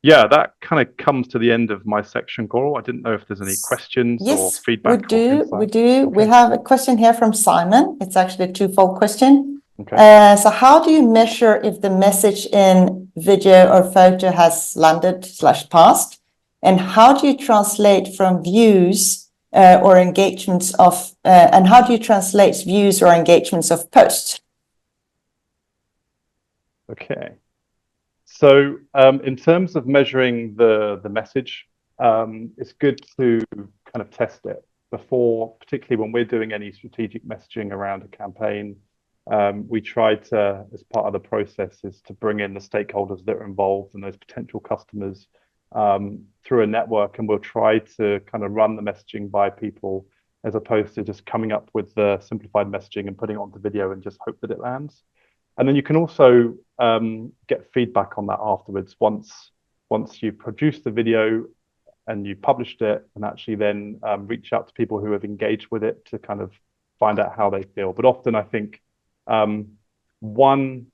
yeah, that kind of comes to the end of my section, Görrel. I didn't know if there's any questions or feedback. Yes, we do. Okay. We have a question here from Simon. It's actually a twofold question. Okay. So how do you measure if the message in video or photo has landed/passed? And how do you translate from views or engagements of, and how do you translate views or engagements of posts? Okay. So in terms of measuring the message, it's good to kind of test it before, particularly when we're doing any strategic messaging around a campaign. We try to, as part of the process, is to bring in the stakeholders that are involved and those potential customers through a network, and we'll try to kind of run the messaging by people as opposed to just coming up with the simplified messaging and putting it onto video and just hope that it lands. And then you can also get feedback on that afterwards once you've produced the video and you've published it, and actually then reach out to people who have engaged with it to kind of find out how they feel. But often I think one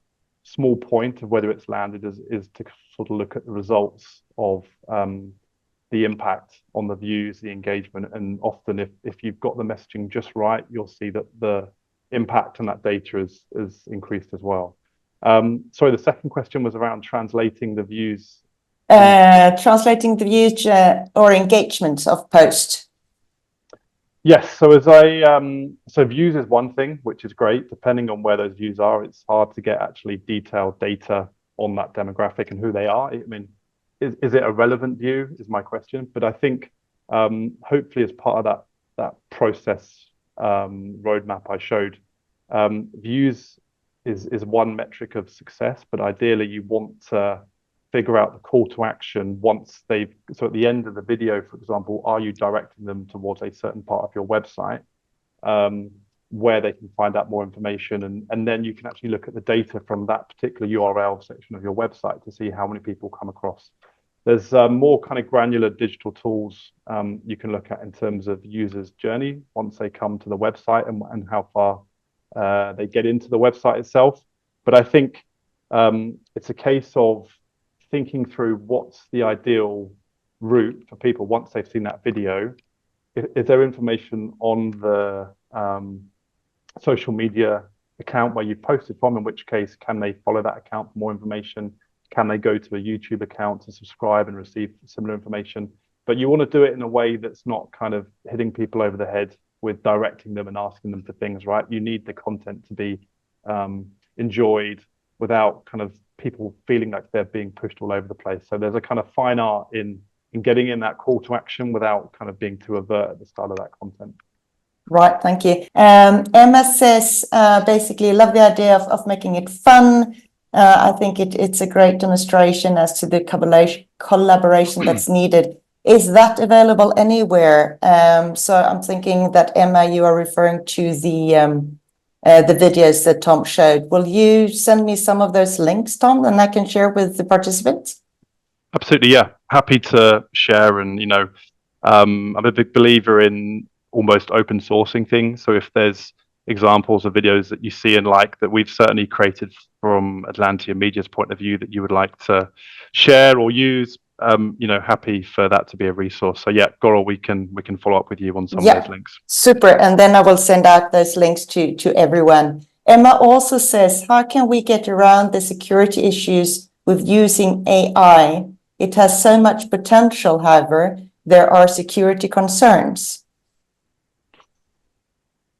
small point of whether it's landed is to sort of look at the results of the impact on the views, the engagement, and often if you've got the messaging just right, you'll see that the impact on that data is increased as well. Sorry, the second question was around translating the views. Translating the views or engagement of post. Yes, so so views is one thing, which is great. Depending on where those views are, it's hard to get actually detailed data on that demographic and who they are. I mean, is it a relevant view is my question. But I think hopefully as part of that process roadmap I showed, views is one metric of success, but ideally you want to figure out the call to action once so at the end of the video, for example, are you directing them towards a certain part of your website where they can find out more information, and then you can actually look at the data from that particular URL section of your website to see how many people come across. There's more kind of granular digital tools you can look at in terms of users' journey once they come to the website and how far they get into the website itself. But I think it's a case of thinking through what's the ideal route for people once they've seen that video. Is there information on the social media account where you posted from, in which case can they follow that account for more information? Can they go to a YouTube account to subscribe and receive similar information? But you want to do it in a way that's not kind of hitting people over the head with directing them and asking them for things, right? You need the content to be enjoyed without kind of people feeling like they're being pushed all over the place. So there's a kind of fine art in getting in that call to action without kind of being too overt at the start of that content. Right, thank you. Emma says, basically, love the idea of making it fun. I think it's a great demonstration as to the collaboration that's needed. Is that available anywhere? So I'm thinking that, Emma, you are referring to the videos that Tom showed. Will you send me some of those links, Tom, and I can share with the participants? Absolutely, yeah. Happy to share. And, I'm a big believer in almost open sourcing things. So if there's examples of videos that you see and like that we've certainly created from Atlantean Media's point of view that you would like to share or use, happy for that to be a resource. So yeah, Görrel, we can follow up with you on some of those links. Super. And then I will send out those links to everyone. Emma also says, how can we get around the security issues with using AI? It has so much potential, however, there are security concerns.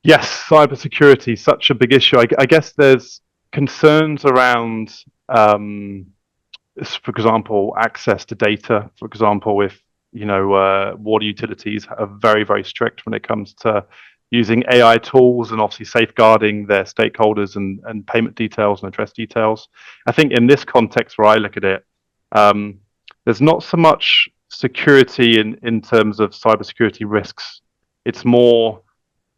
Yes, cybersecurity, such a big issue. I guess there's concerns around, for example, access to data. For example, if water utilities are very, very strict when it comes to using AI tools and obviously safeguarding their stakeholders and payment details and address details. I think in this context where I look at it, there's not so much security in terms of cybersecurity risks. It's more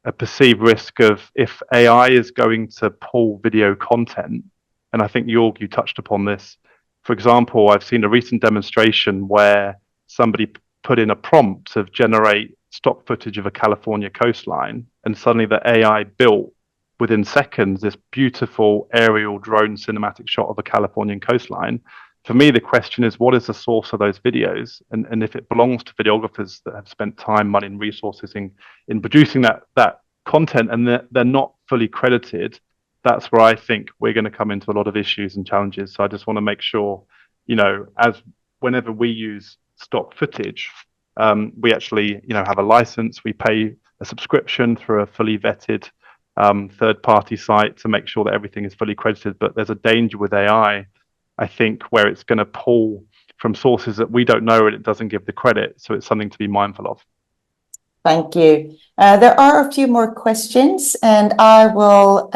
a perceived risk of if AI is going to pull video content, and I think Jörg, you touched upon this. For example, I've seen a recent demonstration where somebody put in a prompt to generate stock footage of a California coastline, and suddenly the AI built within seconds this beautiful aerial drone cinematic shot of a Californian coastline. For me, the question is, what is the source of those videos? And if it belongs to videographers that have spent time, money, and resources in producing that content, and they're not fully credited, that's where I think we're going to come into a lot of issues and challenges. So I just want to make sure, as whenever we use stock footage, we actually, have a license, we pay a subscription through a fully vetted third-party site to make sure that everything is fully credited. But there's a danger with AI, I think, where it's going to pull from sources that we don't know and it doesn't give the credit. So it's something to be mindful of. Thank you. There are a few more questions, and I will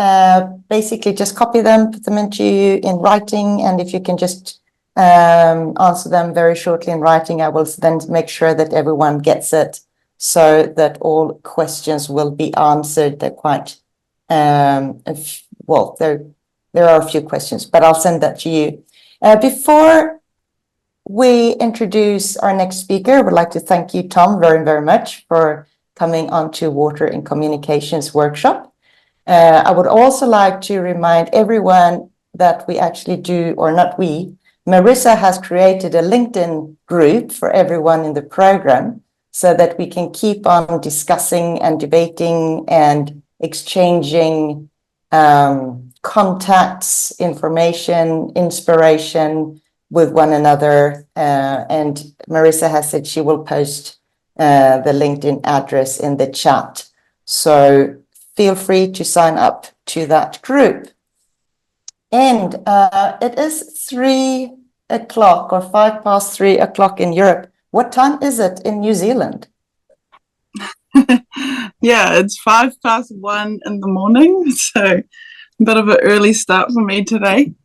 basically just copy them, put them into you in writing, and if you can just answer them very shortly in writing, I will then make sure that everyone gets it so that all questions will be answered. They're quite, well, there are a few questions, but I'll send that to you. Before we introduce our next speaker, I would like to thank you, Tom, very, very much for coming on to Water and Communications workshop. I would also like to remind everyone that we actually do, or not we, Marissa has created a LinkedIn group for everyone in the program so that we can keep on discussing and debating and exchanging contacts, information, inspiration with one another. And Marissa has said she will post the LinkedIn address in the chat. So feel free to sign up to that group. And it is 3 o'clock or 3:05 in Europe. What time is it in New Zealand? Yeah, it's 1:05 in the morning, so a bit of an early start for me today.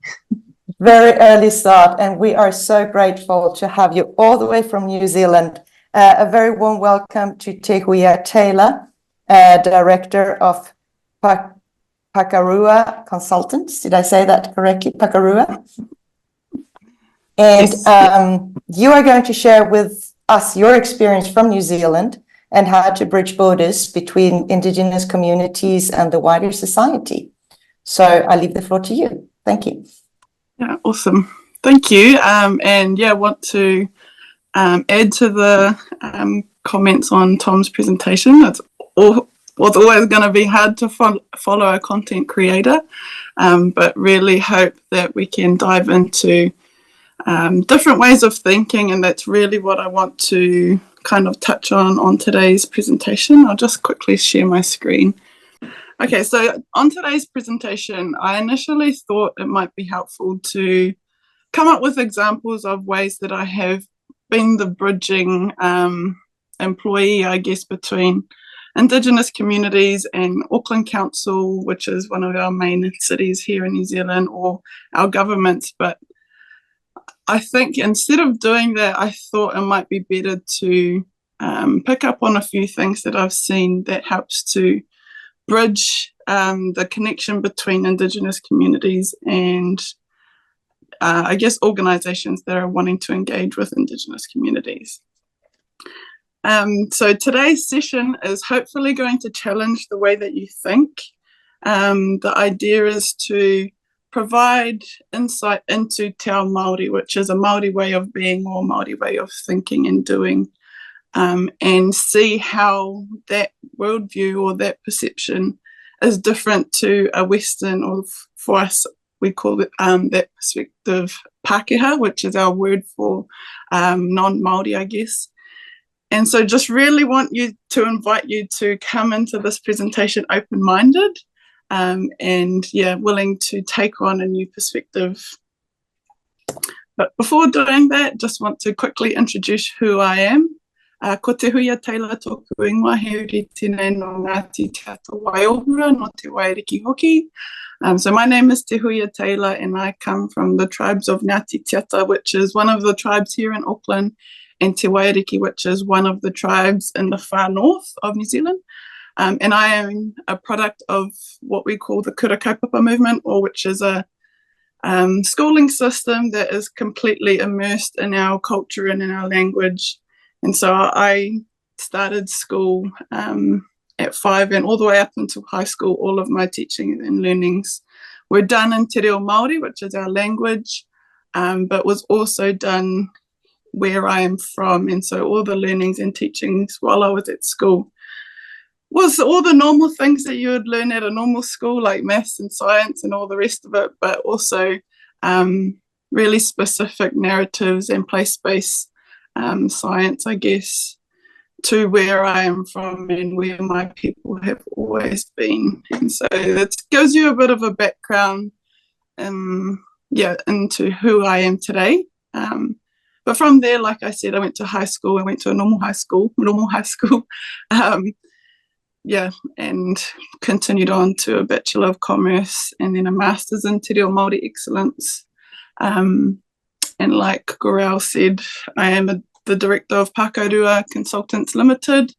Very early start, and we are so grateful to have you all the way from New Zealand. A very warm welcome to Te Huia Taylor, Director of Paakaurua Consultants. Did I say that correctly? Paakaurua? And you are going to share with us your experience from New Zealand and how to bridge borders between Indigenous communities and the wider society. So I leave the floor to you. Thank you. Yeah, awesome. Thank you. And yeah, I want to add to the comments on Tom's presentation. It's always going to be hard to follow a content creator, but really hope that we can dive into different ways of thinking, and that's really what I want to kind of touch on today's presentation. I'll just quickly share my screen. Okay, so on today's presentation, I initially thought it might be helpful to come up with examples of ways that I have been the bridging employee, I guess, between Indigenous communities and Auckland Council, which is one of our main cities here in New Zealand, or our governments. But I think instead of doing that, I thought it might be better to pick up on a few things that I've seen that helps to bridge the connection between Indigenous communities and I guess organisations that are wanting to engage with Indigenous communities. So today's session is hopefully going to challenge the way that you think. The idea is to provide insight into Te Ao Māori, which is a Māori way of being or Māori way of thinking and doing, and see how that worldview or that perception is different to a Western, or for us, we call it that perspective Pākehā, which is our word for non-Māori, I guess. And so just really want you to invite you to come into this presentation open-minded and yeah, willing to take on a new perspective. But before doing that, just want to quickly introduce who I am. Ko Te Huia Taylor tōku ingoa, he uri tēnei no Ngāti Te Ata Waiohura no Te Wairiki hoki. So my name is Te Huia Taylor, and I come from the tribes of Ngāti Te Ata, which is one of the tribes here in Auckland, and Te Wairiki, which is one of the tribes in the far north of New Zealand. And I am a product of what we call the Kura Kaupapa movement, or which is a schooling system that is completely immersed in our culture and in our language. And so I started school at 5, and all the way up until high school, all of my teaching and learnings were done in Te Reo Māori, which is our language, but was also done where I am from. And so all the learnings and teachings while I was at school was all the normal things that you would learn at a normal school, like maths and science and all the rest of it, but also really specific narratives and place-based science, I guess, to where I am from and where my people have always been. And so that gives you a bit of a background into who I am today. But from there, like I said, I went to high school. I went to a normal high school, and continued on to a Bachelor of Commerce and then a Master's in Te Reo Māori Excellence. And like Görrel said, I am the director of Paakaurua Consultants Limited,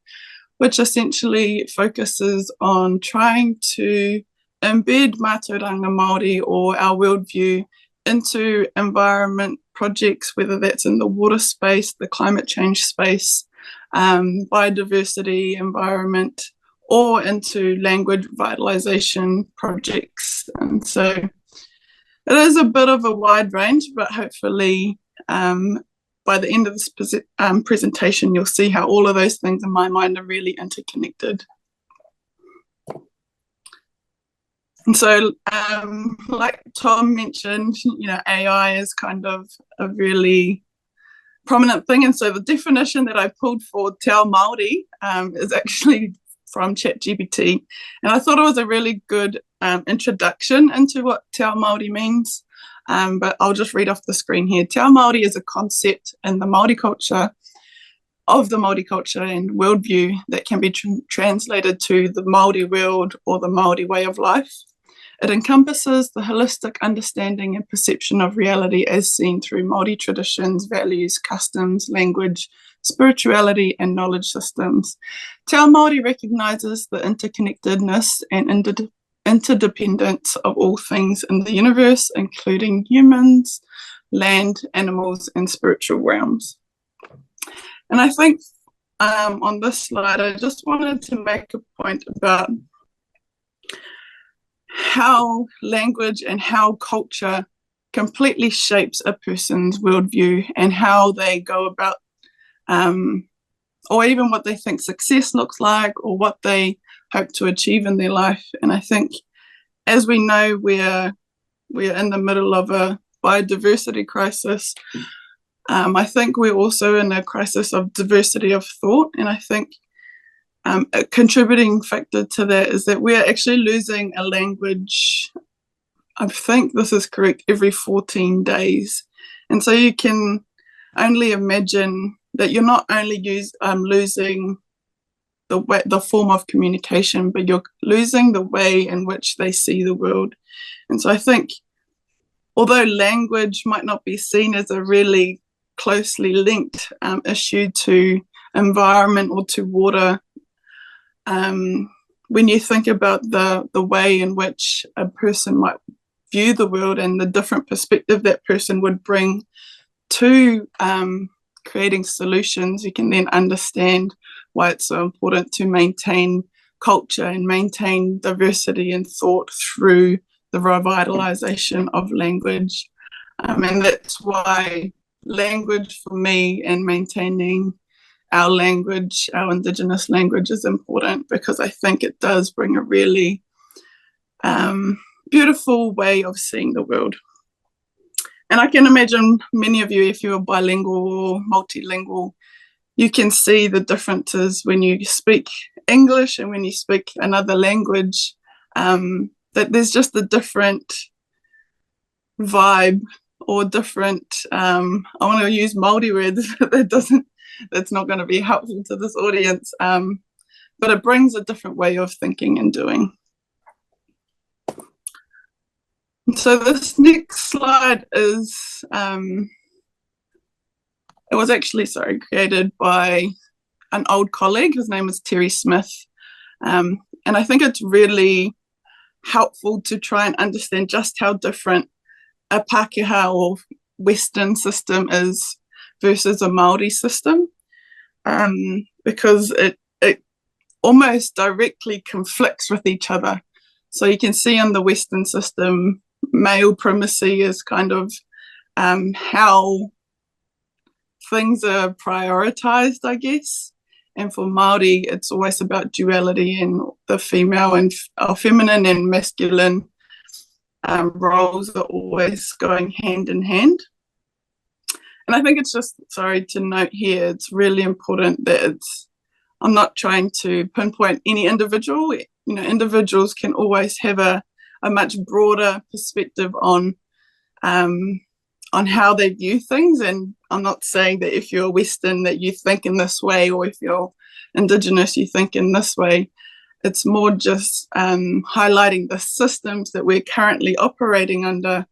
which essentially focuses on trying to embed mātauranga Māori or our worldview into environment projects, whether that's in the water space, the climate change space, biodiversity, environment, or into language revitalization projects. And so it is a bit of a wide range, but hopefully by the end of this presentation, you'll see how all of those things in my mind are really interconnected. And so, like Tom mentioned, AI is kind of a really prominent thing. And so the definition that I pulled for Te Ao Māori is actually from ChatGPT. And I thought it was a really good introduction into what Te Ao Māori means. But I'll just read off the screen here. Te Ao Māori is a concept in the Māori culture, of the Māori culture and worldview that can be translated to the Māori world or the Māori way of life. It encompasses the holistic understanding and perception of reality as seen through Māori traditions, values, customs, language, spirituality, and knowledge systems. Te Ao Māori recognises the interconnectedness and interdependence of all things in the universe, including humans, land, animals, and spiritual realms. And I think on this slide, I just wanted to make a point about how language and how culture completely shapes a person's worldview and how they go about, or even what they think success looks like or what they hope to achieve in their life. And I think, as we know, we're in the middle of a biodiversity crisis. I think we're also in a crisis of diversity of thought, and I think a contributing factor to that is that we're actually losing a language, I think this is correct, every 14 days. And so you can only imagine that you're not only losing the form of communication, but you're losing the way in which they see the world. And so I think, although language might not be seen as a really closely linked issue to environment or to water, when you think about the way in which a person might view the world and the different perspective that person would bring to creating solutions, you can then understand why it's so important to maintain culture and maintain diversity in thought through the revitalization of language. And that's why language for me and maintaining our language, our Indigenous language, is important, because I think it does bring a really beautiful way of seeing the world. And I can imagine many of you, if you're bilingual or multilingual, you can see the differences when you speak English and when you speak another language, that there's just a different vibe or different, I want to use Māori words, but that's not going to be helpful to this audience, but it brings a different way of thinking and doing. So this next slide is, it was actually, created by an old colleague. His name is Terry Smith. And I think it's really helpful to try and understand just how different a Pākehā or Western system is versus a Māori system, because it almost directly conflicts with each other. So you can see in the Western system, male primacy is kind of how things are prioritized, I guess. And for Māori, it's always about duality, and the female and feminine and masculine roles are always going hand in hand. And I think it's just, to note here, it's really important that I'm not trying to pinpoint any individual. Individuals can always have a much broader perspective on how they view things. And I'm not saying that if you're Western that you think in this way, or if you're Indigenous you think in this way. It's more just highlighting the systems that we're currently operating under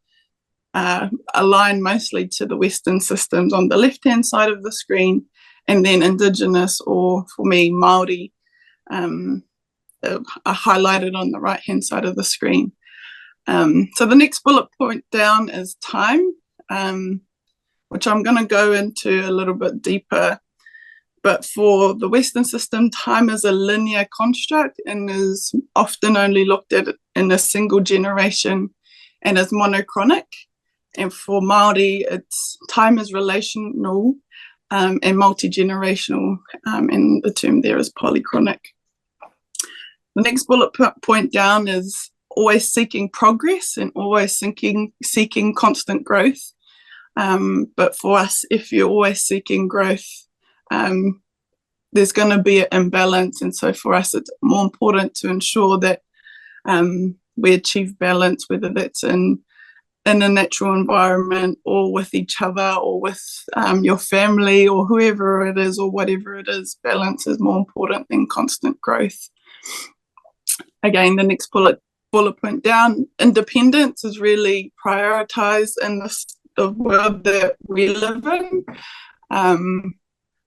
align mostly to the Western systems on the left-hand side of the screen, and then Indigenous, or for me, Māori, are highlighted on the right-hand side of the screen. So the next bullet point down is time, which I'm going to go into a little bit deeper. But for the Western system, time is a linear construct and is often only looked at in a single generation. and is monochronic. And for Māori, it's time is relational and multi-generational, and the term there is polychronic. The next bullet point down is always seeking progress and always seeking constant growth. But for us, if you're always seeking growth, there's going to be an imbalance. And so for us, it's more important to ensure that we achieve balance, whether that's in a natural environment or with each other or with your family or whoever it is or whatever it is. Balance is more important than constant growth. Again, the next bullet point down, independence is really prioritized in the world that we live in.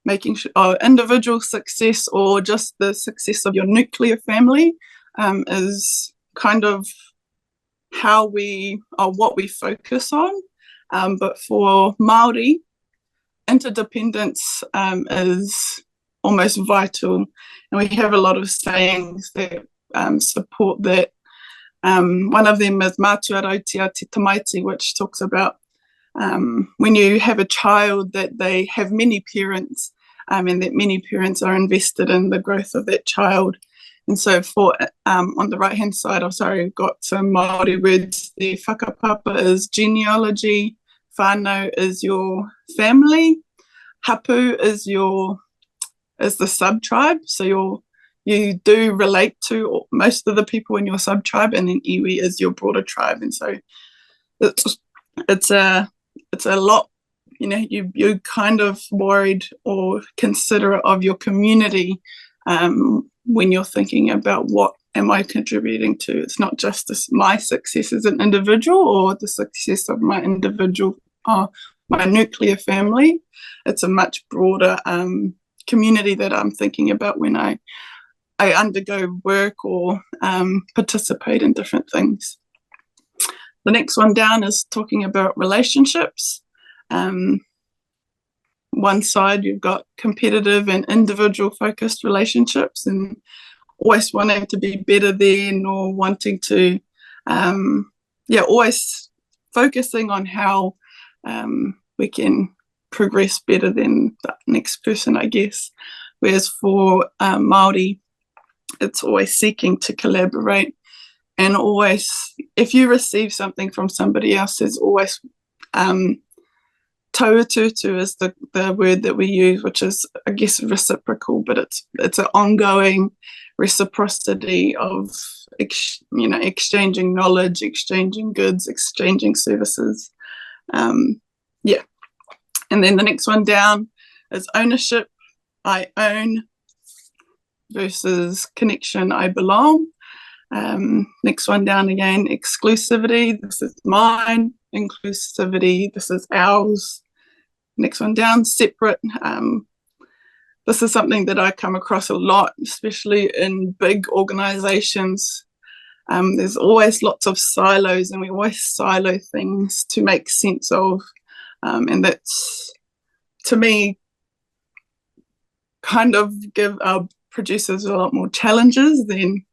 Making sure individual success or just the success of your nuclear family is kind of what we focus on. But for Māori, interdependence is almost vital. And we have a lot of sayings that support that. One of them is Mātua Rautia Te Tamaiti, which talks about when you have a child that they have many parents and that many parents are invested in the growth of that child. And so for on the right hand side, we've got some Māori words. The whakapapa is genealogy, whānau is your family, hapu is the sub-tribe, so you do relate to most of the people in your sub-tribe, and then iwi is your broader tribe. And so it's a lot, you're kind of worried or considerate of your community when you're thinking about what am I contributing to. It's not just my success as an individual or the success of my individual my nuclear family. It's a much broader community that I'm thinking about when I undergo work or participate in different things. The next one down is talking about relationships. One side, you've got competitive and individual focused relationships and always wanting to be better than or wanting to, always focusing on how we can progress better than the next person, I guess. Whereas for Māori, it's always seeking to collaborate, and always, if you receive something from somebody else, there's always taututu is the word that we use, which is, I guess, reciprocal, but it's an ongoing reciprocity of exchanging knowledge, exchanging goods, exchanging services. And then the next one down is ownership. I own versus connection, I belong. Next one down again, exclusivity, this is mine. Inclusivity, this is ours. Next one down, separate. This is something that I come across a lot, especially in big organizations. There's always lots of silos, and we always silo things to make sense of. And that's, to me, kind of give our producers a lot more challenges than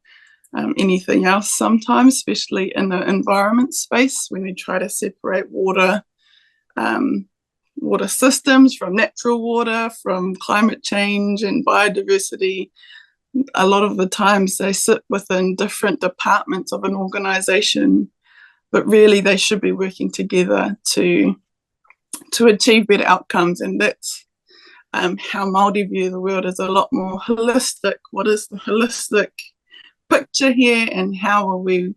anything else sometimes, especially in the environment space, when we try to separate water systems from natural water, from climate change and biodiversity. A lot of the times they sit within different departments of an organization, but really they should be working together to achieve better outcomes. And that's how Māori view the world, is a lot more holistic. What is the holistic picture here, and how are we,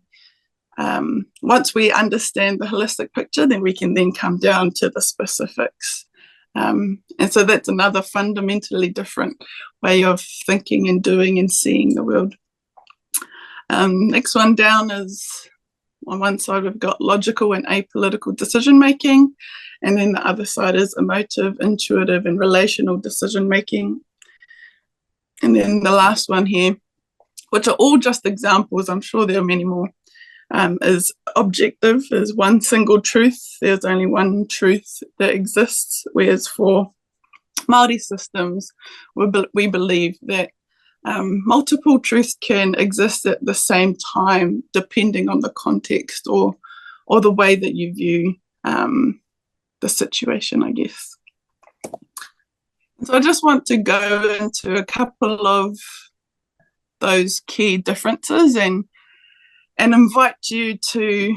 once we understand the holistic picture, then we can then come down to the specifics. And so that's another fundamentally different way of thinking and doing and seeing the world. Next one down is, on one side we've got logical and apolitical decision making, and then the other side is emotive, intuitive and relational decision making. And then the last one here, which are all just examples, I'm sure there are many more, is objective, is one single truth. There's only one truth that exists, whereas for Māori systems, we believe that multiple truths can exist at the same time, depending on the context or or the way that you view the situation, I guess. So I just want to go into a couple of those key differences and invite you to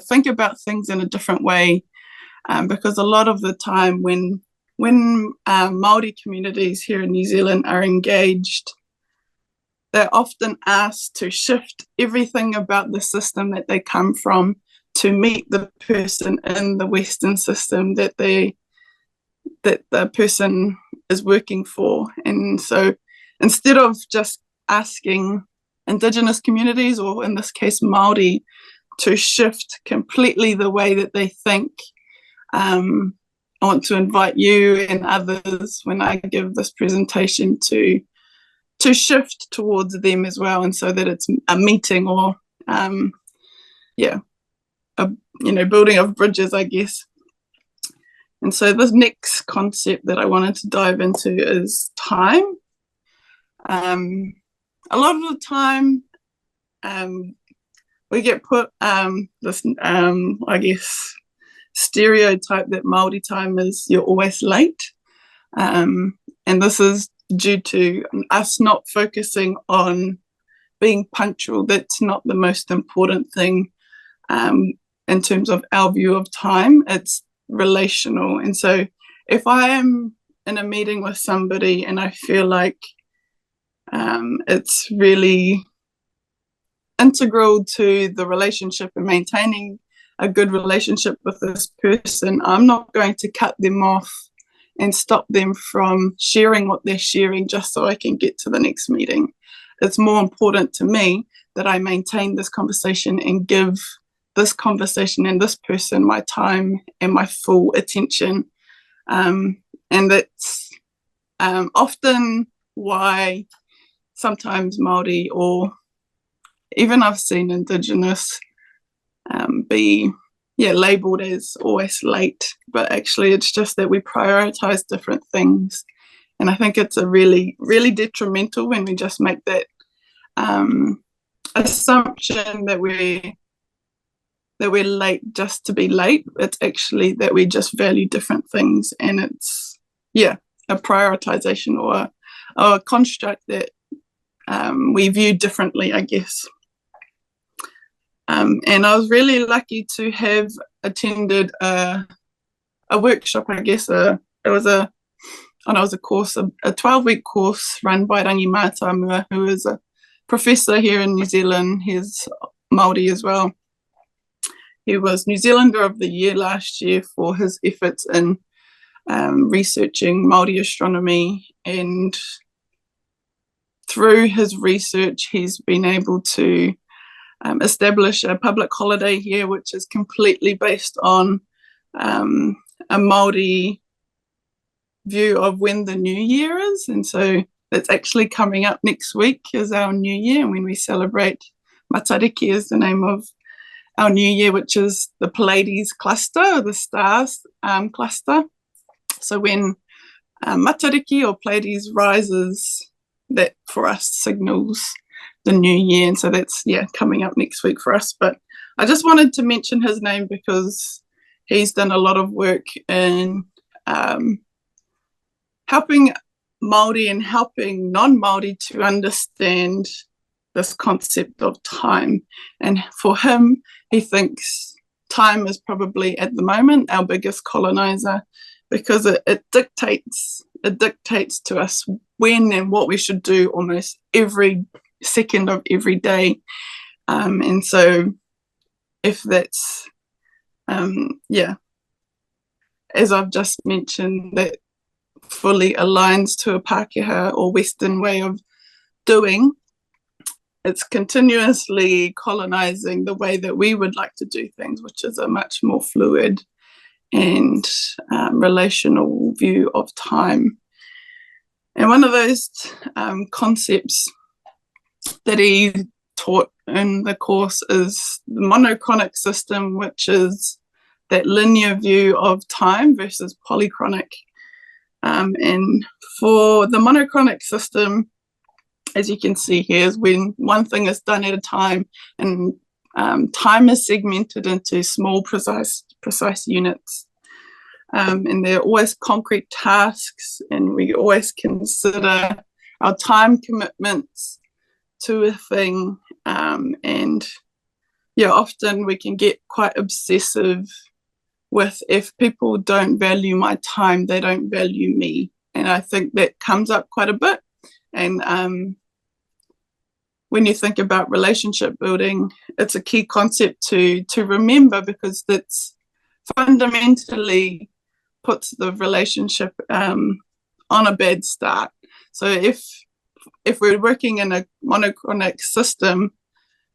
think about things in a different way, because a lot of the time when Māori communities here in New Zealand are engaged, they're often asked to shift everything about the system that they come from to meet the person in the Western system that the person is working for. And so instead of just asking Indigenous communities, or in this case Māori, to shift completely the way that they think, I want to invite you and others when I give this presentation to shift towards them as well, and so that it's a meeting, or building of bridges, I guess. And so this next concept that I wanted to dive into is time. A lot of the time we get put this I guess stereotype that Māori time is you're always late, and this is due to us not focusing on being punctual. That's not the most important thing in terms of our view of time. It's relational. And so if I am in a meeting with somebody and I feel like it's really integral to the relationship and maintaining a good relationship with this person, I'm not going to cut them off and stop them from sharing what they're sharing just so I can get to the next meeting. It's more important to me that I maintain this conversation and give this conversation and this person my time and my full attention. And that's often why sometimes Māori, or even I've seen Indigenous, be labelled as always late, but actually it's just that we prioritise different things. And I think it's a really, really detrimental when we just make that assumption that we're late just to be late. It's actually that we just value different things, and it's a prioritization or a construct that we view differently, I guess. And I was really lucky to have attended a workshop, I guess. It was a course, a 12-week course run by Rangi Mātamua, who is a professor here in New Zealand. He's Māori as well. He was New Zealander of the Year last year for his efforts in researching Māori astronomy, and through his research he's been able to establish a public holiday here which is completely based on a Māori view of when the new year is. And so that's actually coming up next week is our new year, and when we celebrate, Matariki is the name of our new year, which is the Pleiades cluster, the stars cluster. So when Matariki or Pleiades rises, that for us signals the new year. And so that's coming up next week for us. But I just wanted to mention his name because he's done a lot of work in helping Māori and helping non-Māori to understand this concept of time. And for him, he thinks time is probably at the moment our biggest colonizer, because it dictates to us when and what we should do almost every second of every day. And so if that's as I've just mentioned, that fully aligns to a Pākehā or Western way of doing, it's continuously colonizing the way that we would like to do things, which is a much more fluid and relational view of time. And one of those concepts that he taught in the course is the monochronic system, which is that linear view of time versus polychronic. And for the monochronic system, as you can see here, is when one thing is done at a time and time is segmented into small, precise units. And they're always concrete tasks, and we always consider our time commitments to a thing. And yeah, often we can get quite obsessive with, if people don't value my time, they don't value me. And I think that comes up quite a bit. And when you think about relationship building, it's a key concept to remember, because that's fundamentally puts the relationship on a bad start. So if we're working in a monochronic system,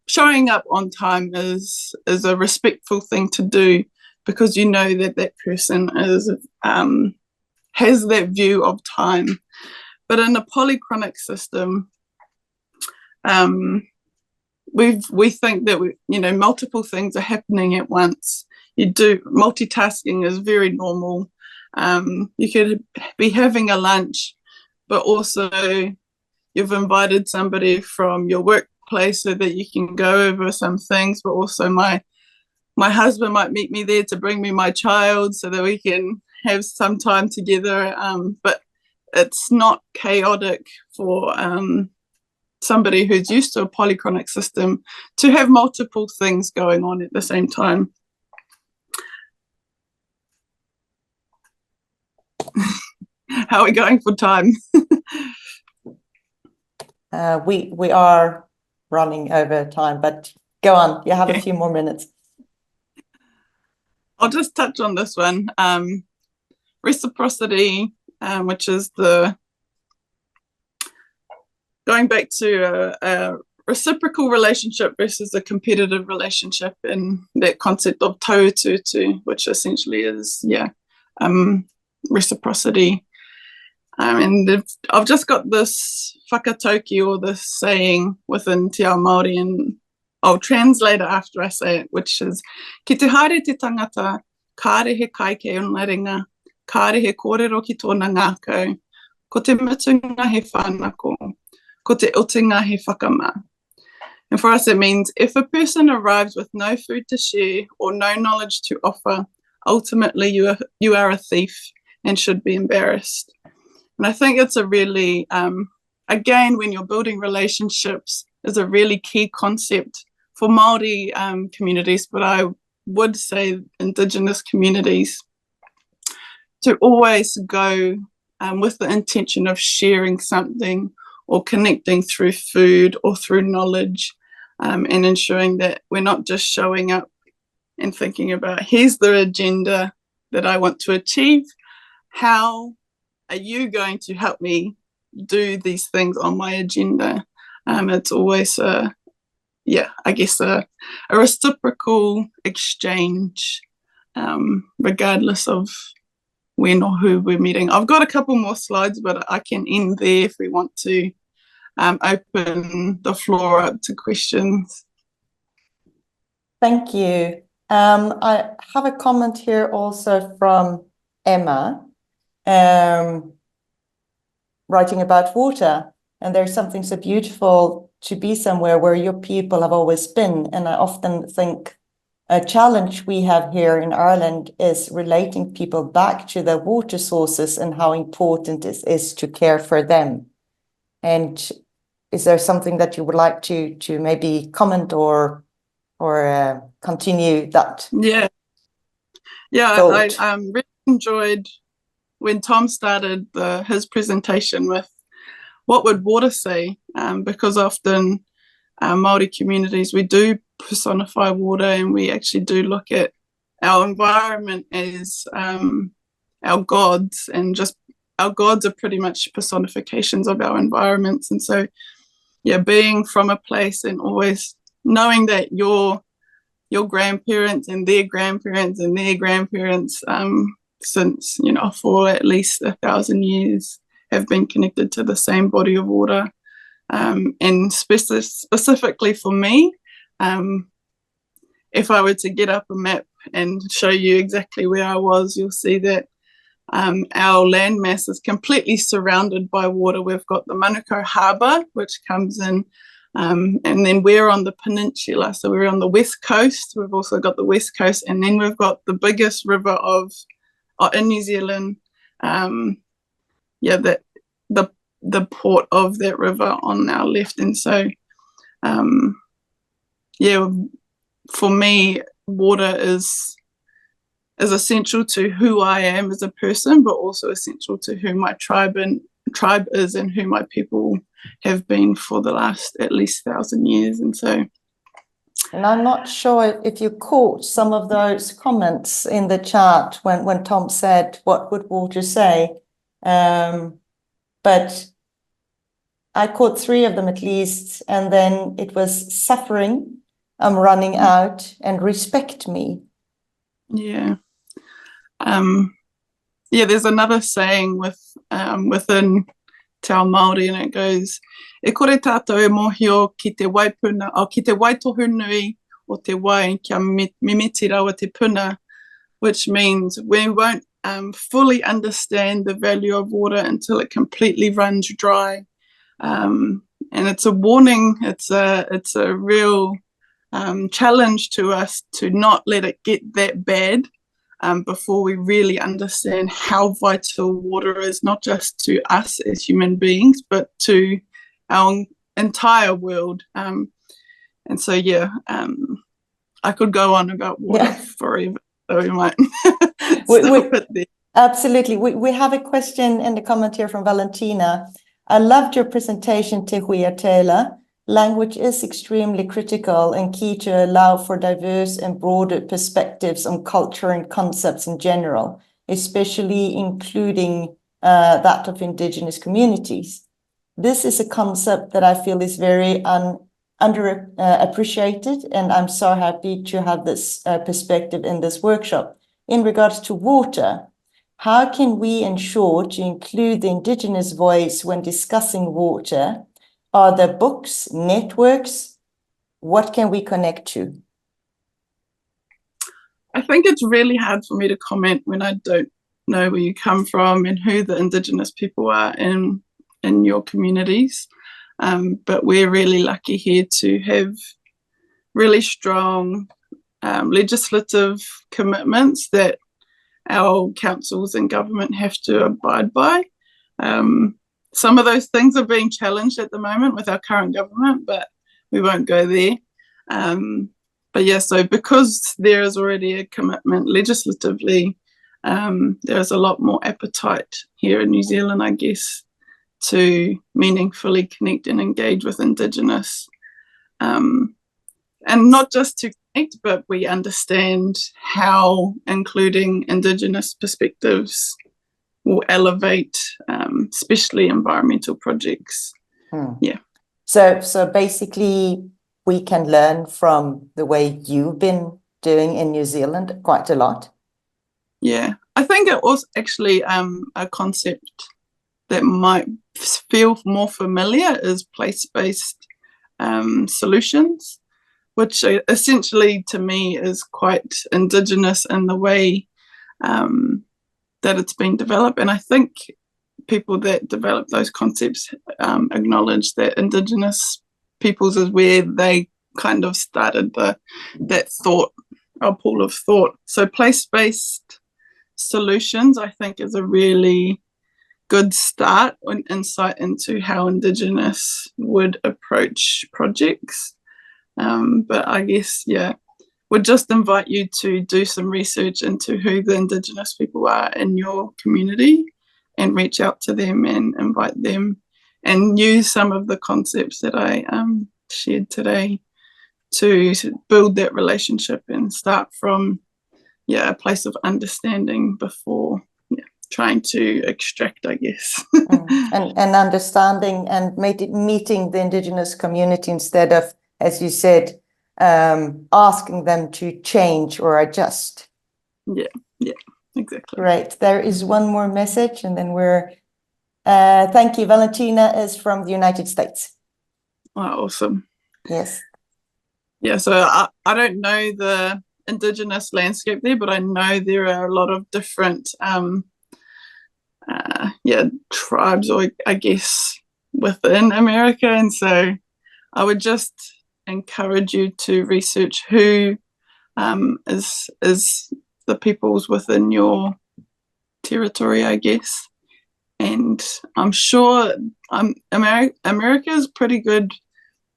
showing up on time is a respectful thing to do, because you know that that person has that view of time. But in a polychronic system, we think that multiple things are happening at once. Multitasking is very normal. You could be having a lunch, but also you've invited somebody from your workplace so that you can go over some things, but also my husband might meet me there to bring me my child so that we can have some time together. But it's not chaotic for somebody who's used to a polychronic system to have multiple things going on at the same time. How are we going for time? We are running over time, but go on. You have a few more minutes. I'll just touch on this one. Reciprocity, which is going back to a reciprocal relationship versus a competitive relationship, and that concept of taututu, which essentially is reciprocity. And I've just got this whakatauki, or this saying within Te Ao Māori, and I'll translate it after I say it, which is: ki te haere te tangata, kāre he kai kei ona ringa, kāre he kōrero ki tōna ngākau, ko te mutunga he whānako, ko te utinga he whakamā. And for us it means, if a person arrives with no food to share or no knowledge to offer, ultimately you are a thief and should be embarrassed. And I think it's a really, again, when you're building relationships, is a really key concept for Māori communities, but I would say Indigenous communities, to always go with the intention of sharing something or connecting through food or through knowledge, and ensuring that we're not just showing up and thinking about, here's the agenda that I want to achieve. How are you going to help me do these things on my agenda? It's always a reciprocal exchange, regardless of when or who we're meeting. I've got a couple more slides, but I can end there if we want to open the floor up to questions. Thank you. I have a comment here also from Emma, writing about water. And there's something so beautiful to be somewhere where your people have always been. And I often think a challenge we have here in Ireland is relating people back to their water sources and how important it is to care for them. And is there something that you would like to maybe comment or continue that? Yeah, I really enjoyed when Tom started his presentation with what would water say, because often Māori communities, we do personify water, and we actually do look at our environment as our gods, and just our gods are pretty much personifications of our environments. And so being from a place and always knowing that your grandparents and their grandparents and their grandparents, since for at least 1,000 years, have been connected to the same body of water. And specifically for me, if I were to get up a map and show you exactly where I was, you'll see that our landmass is completely surrounded by water. We've got the Manukau Harbour, which comes in And then we're on the peninsula, so we're on the west coast. We've also got the west coast, and then we've got the biggest river in New Zealand. The port of that river on our left, and so for me, water is essential to who I am as a person, but also essential to who my tribe is and who my people have been for the last at least 1,000 years. And so, and I'm not sure if you caught some of those comments in the chat when Tom said, what would water say? But I caught 3 of them at least, and then it was suffering, I'm running out, and respect me. Yeah. There's another saying within Te Ao Māori, and it goes, e kore tātou e mohio ki te waipuna, o ki te waitohu nui o te wai kia mimiti rawa te puna, which means we won't fully understand the value of water until it completely runs dry. And it's a warning, it's a real challenge to us to not let it get that bad before we really understand how vital water is, not just to us as human beings, but to our entire world. And so, I could go on about water forever, so we might stop it there. Absolutely. We have a question in the comment here from Valentina. I loved your presentation, Te Huia Taylor. Language is extremely critical and key to allow for diverse and broader perspectives on culture and concepts in general, especially including that of Indigenous communities. This is a concept that I feel is very underappreciated, and I'm so happy to have this perspective in this workshop. In regards to water, how can we ensure to include the Indigenous voice when discussing water? Are there books, networks? What can we connect to? I think it's really hard for me to comment when I don't know where you come from and who the Indigenous people are in your communities. But we're really lucky here to have really strong legislative commitments that our councils and government have to abide by. Some of those things are being challenged at the moment with our current government, but we won't go there. So because there is already a commitment legislatively, there's a lot more appetite here in New Zealand, I guess, to meaningfully connect and engage with Indigenous. And not just to connect, but we understand how including Indigenous perspectives will elevate, especially environmental projects. So basically, we can learn from the way you've been doing in New Zealand quite a lot. Yeah, I think it was actually a concept that might feel more familiar is place-based solutions, which essentially to me is quite Indigenous in the way that it's been developed. And I think people that develop those concepts acknowledge that Indigenous peoples is where they kind of started that thought, a pool of thought. So place-based solutions, I think, is a really good start and insight into how Indigenous would approach projects. But I guess, would just invite you to do some research into who the Indigenous people are in your community and reach out to them and invite them and use some of the concepts that I shared today to build that relationship and start from a place of understanding before trying to extract, I guess. and understanding and meeting the Indigenous community instead of, as you said, asking them to change or adjust. Yeah, exactly. Great. There is one more message, and then we're thank you. Valentina is from the United States. Oh, awesome. Yes. Yeah, so I don't know the Indigenous landscape there, but I know there are a lot of different tribes, or I guess within America, and so I would just encourage you to research who is the peoples within your territory, I guess. And I'm sure America is pretty good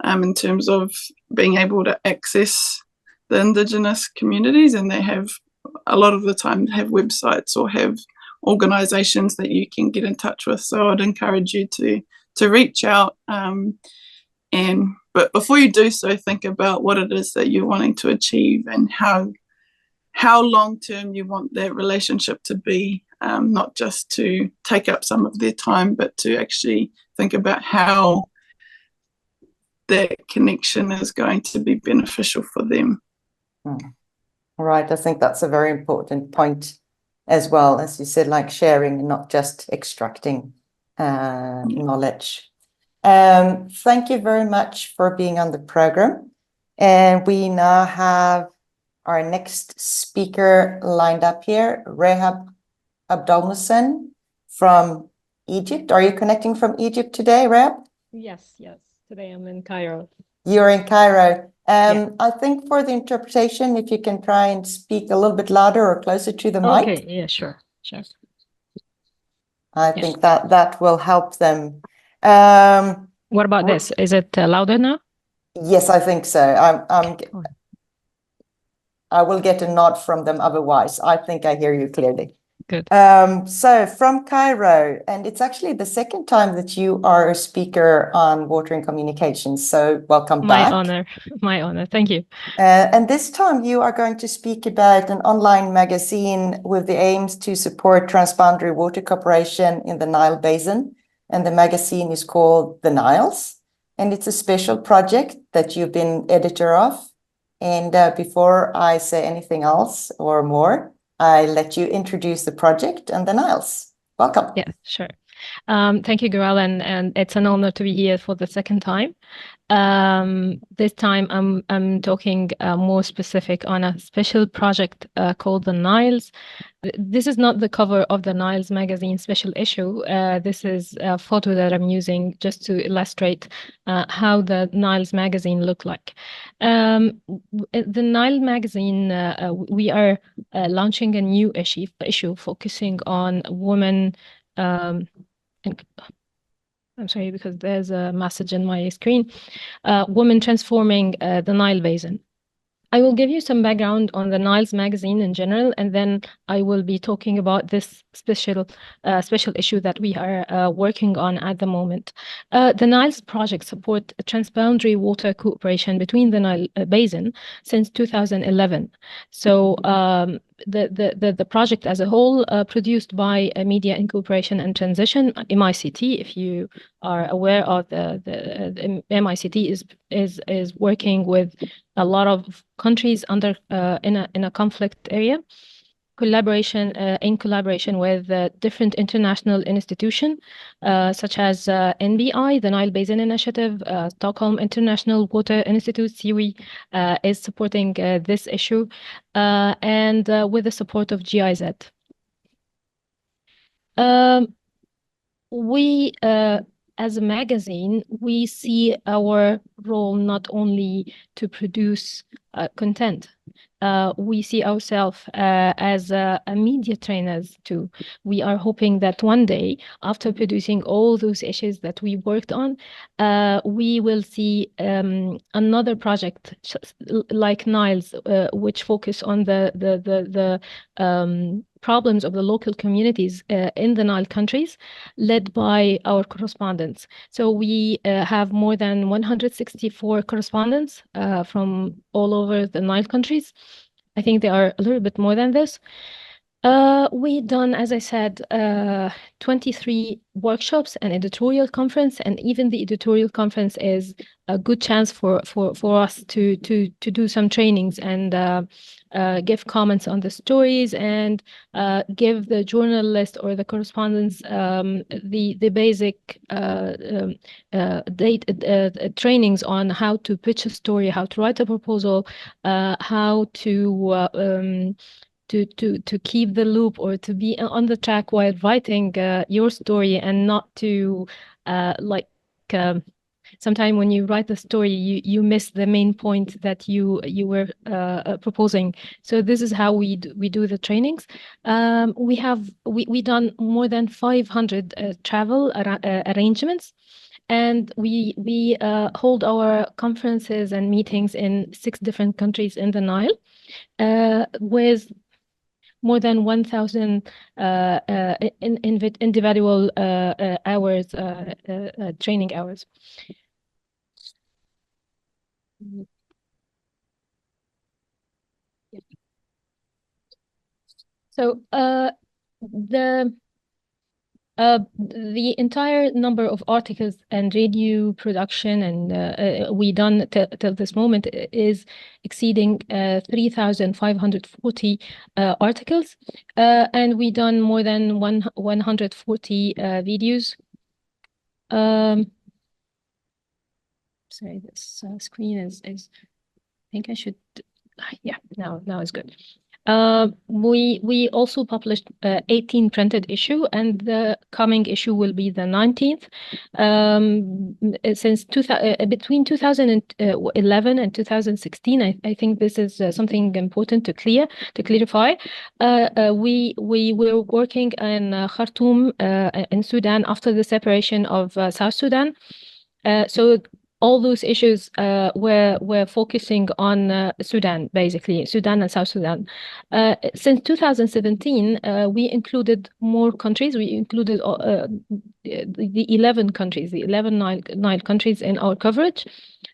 in terms of being able to access the Indigenous communities, and they have a lot of the time have websites or have organizations that you can get in touch with. So I'd encourage you to reach out. But before you do so, think about what it is that you're wanting to achieve and how long term you want that relationship to be, not just to take up some of their time, but to actually think about how that connection is going to be beneficial for them. Right. I think that's a very important point as well, as you said, like sharing and not just extracting knowledge. Thank you very much for being on the program. And we now have our next speaker lined up here, Rehab Abd Almohsen from Egypt. Are you connecting from Egypt today, Rehab? Yes. Today I'm in Cairo. You're in Cairo. I think for the interpretation, if you can try and speak a little bit louder or closer to the mic. Okay, yeah, sure. I think that will help them. What about this? Is it louder now? Yes, I think so. I will get a nod from them otherwise. I think I hear you clearly. Good. So from Cairo, and it's actually the second time that you are a speaker on water and communications. So welcome back. My honor. Thank you. And this time you are going to speak about an online magazine with the aims to support transboundary water cooperation in the Nile Basin. And the magazine is called The Niles. And it's a special project that you've been editor of. And before I say anything else or more, I let you introduce the project and the Niles. Welcome. Yeah, sure. Thank you, Görrel, and it's an honor to be here for the second time. This time I'm talking more specific on a special project called the Niles. This is not the cover of the Niles magazine special issue. This is a photo that I'm using just to illustrate how the Niles magazine looked like. The Nile magazine, we are launching a new issue focusing on women. I'm sorry, because there's a message in my screen. Women transforming the Nile Basin. I will give you some background on the Niles magazine in general, and then I will be talking about this special issue that we are working on at the moment. The Niles project support transboundary water cooperation between the Nile Basin since 2011. So the project as a whole, produced by Media Incorporation and Transition, MICT. If you are aware of the MICT is working with a lot of countries under in a conflict area. In collaboration with different international institutions such as NBI, the Nile Basin Initiative, Stockholm International Water Institute, SIWI, is supporting this issue, and with the support of GIZ. We, as a magazine, we see our role not only to produce content. We see ourselves as a media trainers too. We are hoping that one day, after producing all those issues that we worked on, we will see another project like Niles, which focus on the problems of the local communities in the Nile countries, led by our correspondents. So we have more than 164 correspondents from all over the Nile countries. I think they are a little bit more than this. We done, as I said, 23 workshops and editorial conference, and even the editorial conference is a good chance for us to do some trainings and give comments on the stories and give the journalist or the correspondents the basic trainings on how to pitch a story, how to write a proposal, how to keep the loop or to be on the track while writing your story, and not to sometimes when you write the story, you miss the main point that you were proposing. So this is how we do the trainings. We done more than 500 travel arrangements, and we hold our conferences and meetings in 6 different countries in the Nile, with more than 1,000 individual hours, training hours. So the entire number of articles and radio production and we done till this moment is exceeding 3,540 articles, and we done more than 140 videos. Sorry, this screen is I think I should, yeah, now it's good. We also published 18 printed issue, and the coming issue will be the 19th. Since between 2011 and 2016, I think this is something important to clarify. We were working in Khartoum in Sudan after the separation of South Sudan. So all those issues were focusing on Sudan, basically, Sudan and South Sudan. Since 2017, we included more countries. We included the 11 countries, the 11 Nile countries in our coverage,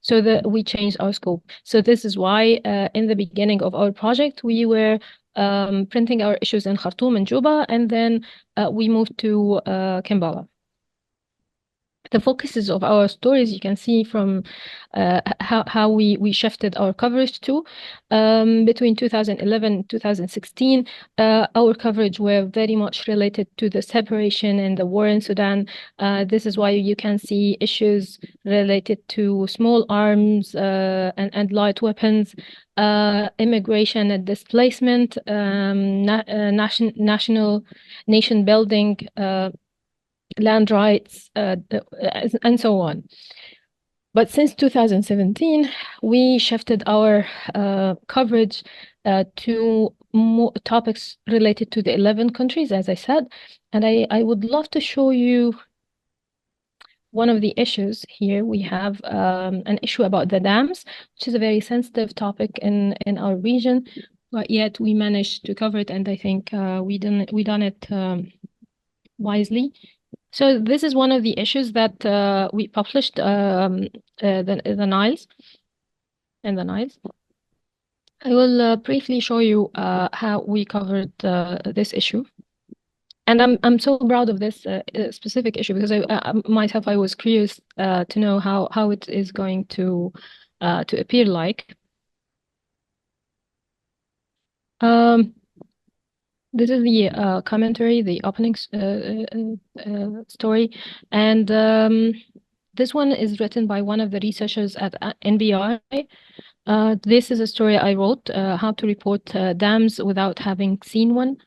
so that we changed our scope. So this is why in the beginning of our project, we were printing our issues in Khartoum and Juba, and then we moved to Kampala. The focuses of our stories, you can see from how we shifted our coverage to. Between 2011 and 2016, our coverage were very much related to the separation and the war in Sudan. This is why you can see issues related to small arms and light weapons, immigration and displacement, nation building, land rights, and so on. But since 2017, we shifted our coverage to more topics related to the 11 countries, as I said. And I would love to show you one of the issues here. We have an issue about the dams, which is a very sensitive topic in our region, but yet we managed to cover it, and I think we done it wisely. So this is one of the issues that we published, the Niles. I will briefly show you how we covered this issue. And I'm so proud of this specific issue, because myself I was curious to know how it is going to appear like. This is the commentary, the opening story, and this one is written by one of the researchers at NBI. This is a story I wrote, how to report dams without having seen one.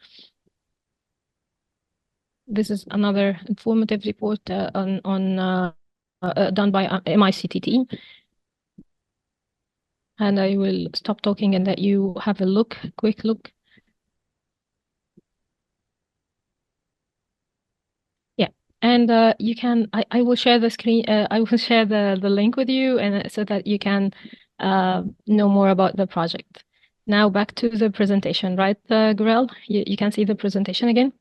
This is another informative report done by MICT team. And I will stop talking and let you have a quick look. And you can, I will share the screen, I will share the link with you, and so that you can know more about the project. Now back to the presentation, right, Görrel? You can see the presentation again?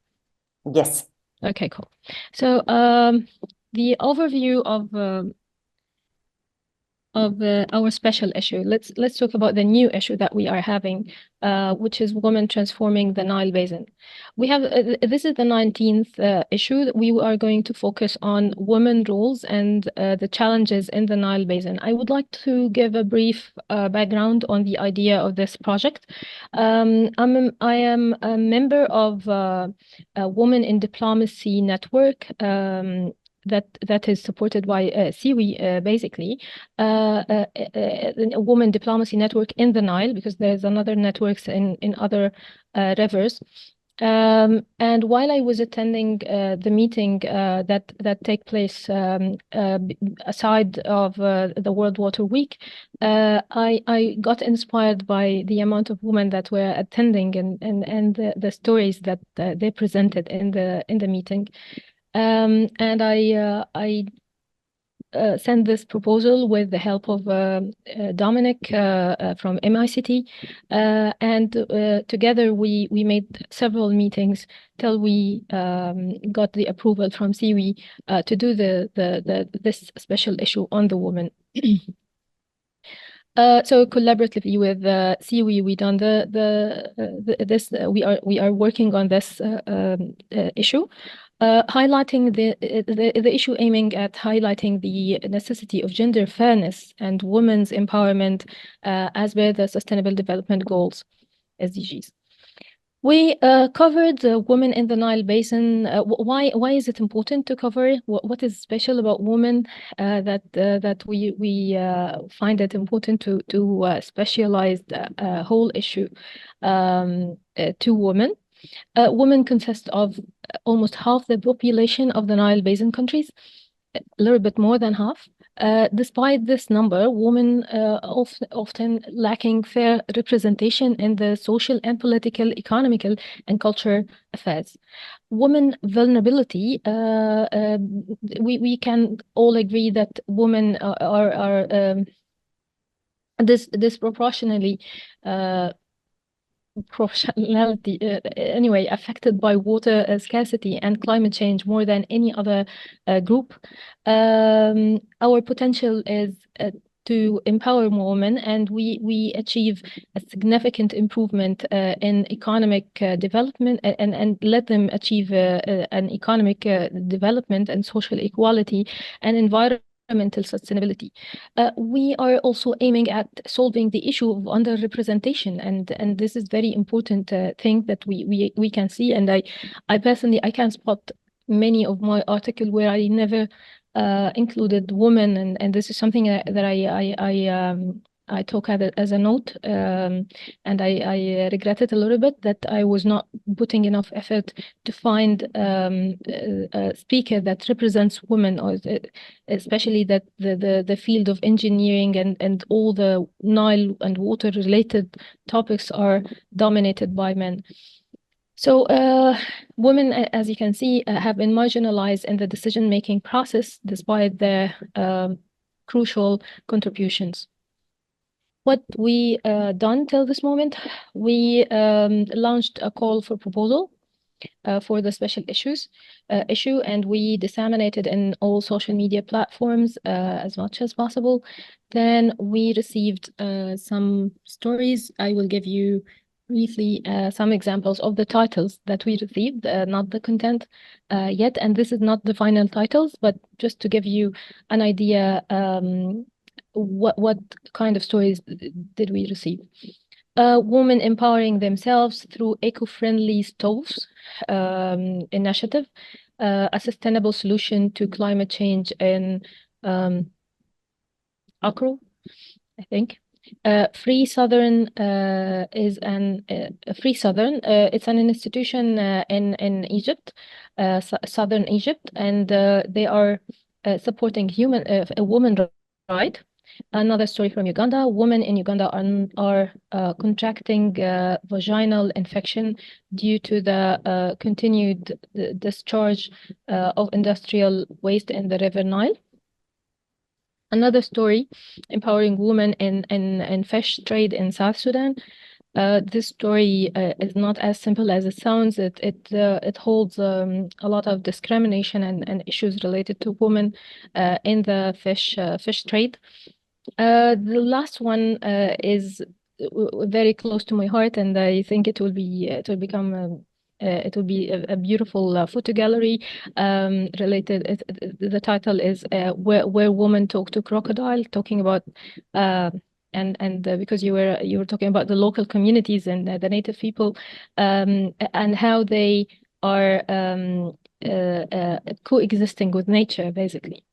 Yes. Okay, cool. So the overview of our special issue. Let's talk about the new issue that we are having, which is women transforming the Nile Basin. We have this is the 19th issue. We are going to focus on women roles and the challenges in the Nile Basin. I would like to give a brief background on the idea of this project. I am a member of a Women in Diplomacy network. That is supported by SIWI, basically, a women diplomacy network in the Nile, because there's another networks in other rivers. And while I was attending the meeting that take place aside of the World Water Week, I got inspired by the amount of women that were attending and the stories that they presented in the meeting. And I sent this proposal with the help of Dominic from MICT, and together we made several meetings till we got the approval from CIWI to do this special issue on the woman. So collaboratively with CIWI, we done we are working on this issue. Highlighting the issue aiming at highlighting the necessity of gender fairness and women's empowerment as per the Sustainable Development Goals, SDGs. We covered women in the Nile Basin. Why is it important to cover? What is special about women that we find it important to specialize the whole issue to women? Women consist of almost half the population of the Nile Basin countries, a little bit more than half. Despite this number, women often lacking fair representation in the social and political, economical, and cultural affairs. Women vulnerability, we can all agree that women are disproportionately anyway, affected by water scarcity and climate change more than any other group. Our potential is to empower more women, and we achieve a significant improvement in economic development and let them achieve an economic development and social equality and environmental sustainability. We are also aiming at solving the issue of underrepresentation, and this is very important thing that we can see. And I personally can spot many of my articles where I never included women, and this is something that I took as a note, and I regret it a little bit that I was not putting enough effort to find a speaker that represents women, or especially that the field of engineering and all the Nile and water related topics are dominated by men. So women, as you can see, have been marginalized in the decision-making process despite their crucial contributions. What we done till this moment, we launched a call for proposal for the special issue, and we disseminated in all social media platforms as much as possible. Then we received some stories. I will give you briefly some examples of the titles that we received, not the content yet, and this is not the final titles, but just to give you an idea what kind of stories did we receive. Women empowering themselves through eco-friendly stoves initiative, a sustainable solution to climate change in Accra, I think. Free Southern is Free Southern. It's an institution in Egypt, Southern Egypt, and they are supporting a woman right. Another story from Uganda. Women in Uganda are contracting vaginal infection due to the continued discharge of industrial waste in the River Nile. Another story, empowering women in fish trade in South Sudan. This story is not as simple as it sounds. It holds a lot of discrimination and issues related to women in the fish trade. The last one is very close to my heart, and I think it will be a beautiful photo gallery related. The title is where women talk to crocodile, talking about because you were talking about the local communities and the native people and how they are coexisting with nature, basically.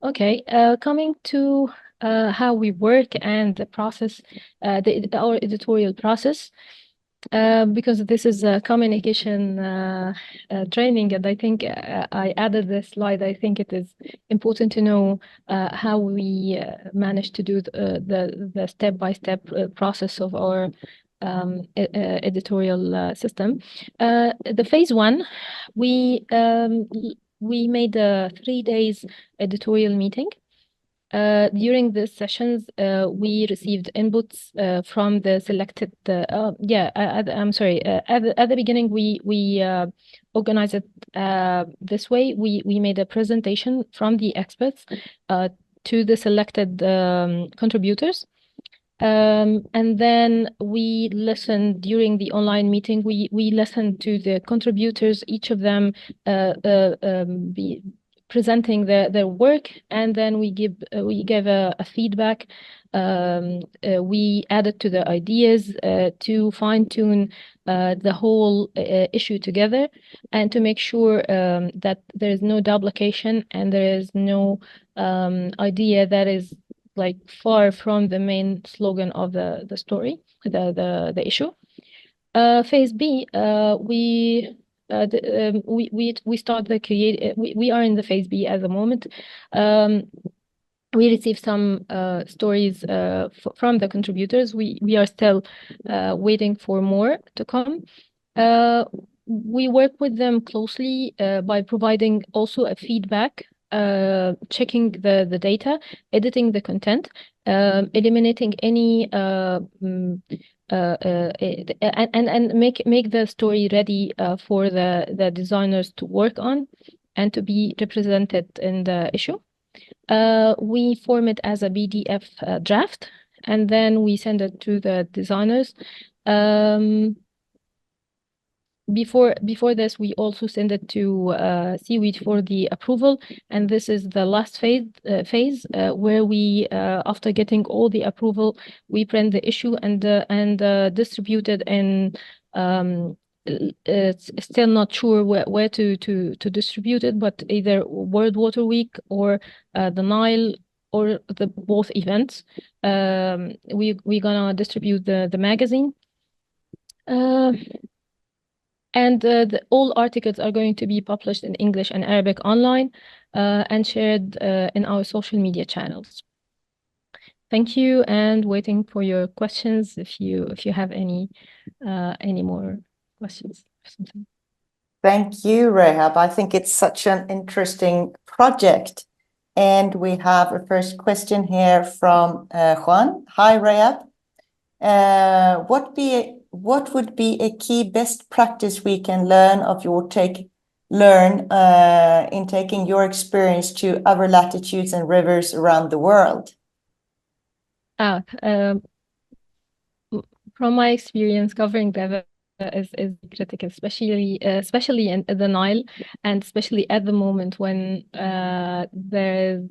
Okay, coming to how we work and the process, our editorial process. because this is a communication training, and I think I added this slide. I think it is important to know how we managed to do the step-by-step process of our editorial system. The phase one, we made a 3 days editorial meeting. During the sessions, we received inputs from the selected. I'm sorry. At the beginning, we organized it this way. We made a presentation from the experts to the selected contributors. And then we listened during the online meeting. We listened to the contributors, each of them presenting their work, and then we gave a feedback. We added to the ideas to fine-tune the whole issue together, and to make sure that there is no duplication and there is no idea that is like far from the main slogan of the story, the issue. Phase B, we start the create. We are in the phase B at the moment. We received some stories from the contributors. We are still waiting for more to come. We work with them closely by providing also a feedback, checking the data, editing the content, eliminating any and make the story ready for the designers to work on and to be represented in the issue. We form it as a PDF draft, and then we send it to the designers. Before this, we also send it to Seaweed for the approval, and this is the last phase where we, after getting all the approval, we print the issue and distribute it. And it's still not sure where to distribute it, but either World Water Week or the Nile or the both events. We're gonna distribute the magazine. And all articles are going to be published in English and Arabic online and shared in our social media channels. Thank you, and waiting for your questions if you have any more questions or something. Thank you, Rehab. I think it's such an interesting project. And we have a first question here from Juan. Hi, Rehab. What would be a key best practice we can learn in taking your experience to other latitudes and rivers around the world? From my experience, covering the is critical, especially in the Nile, and especially at the moment when there's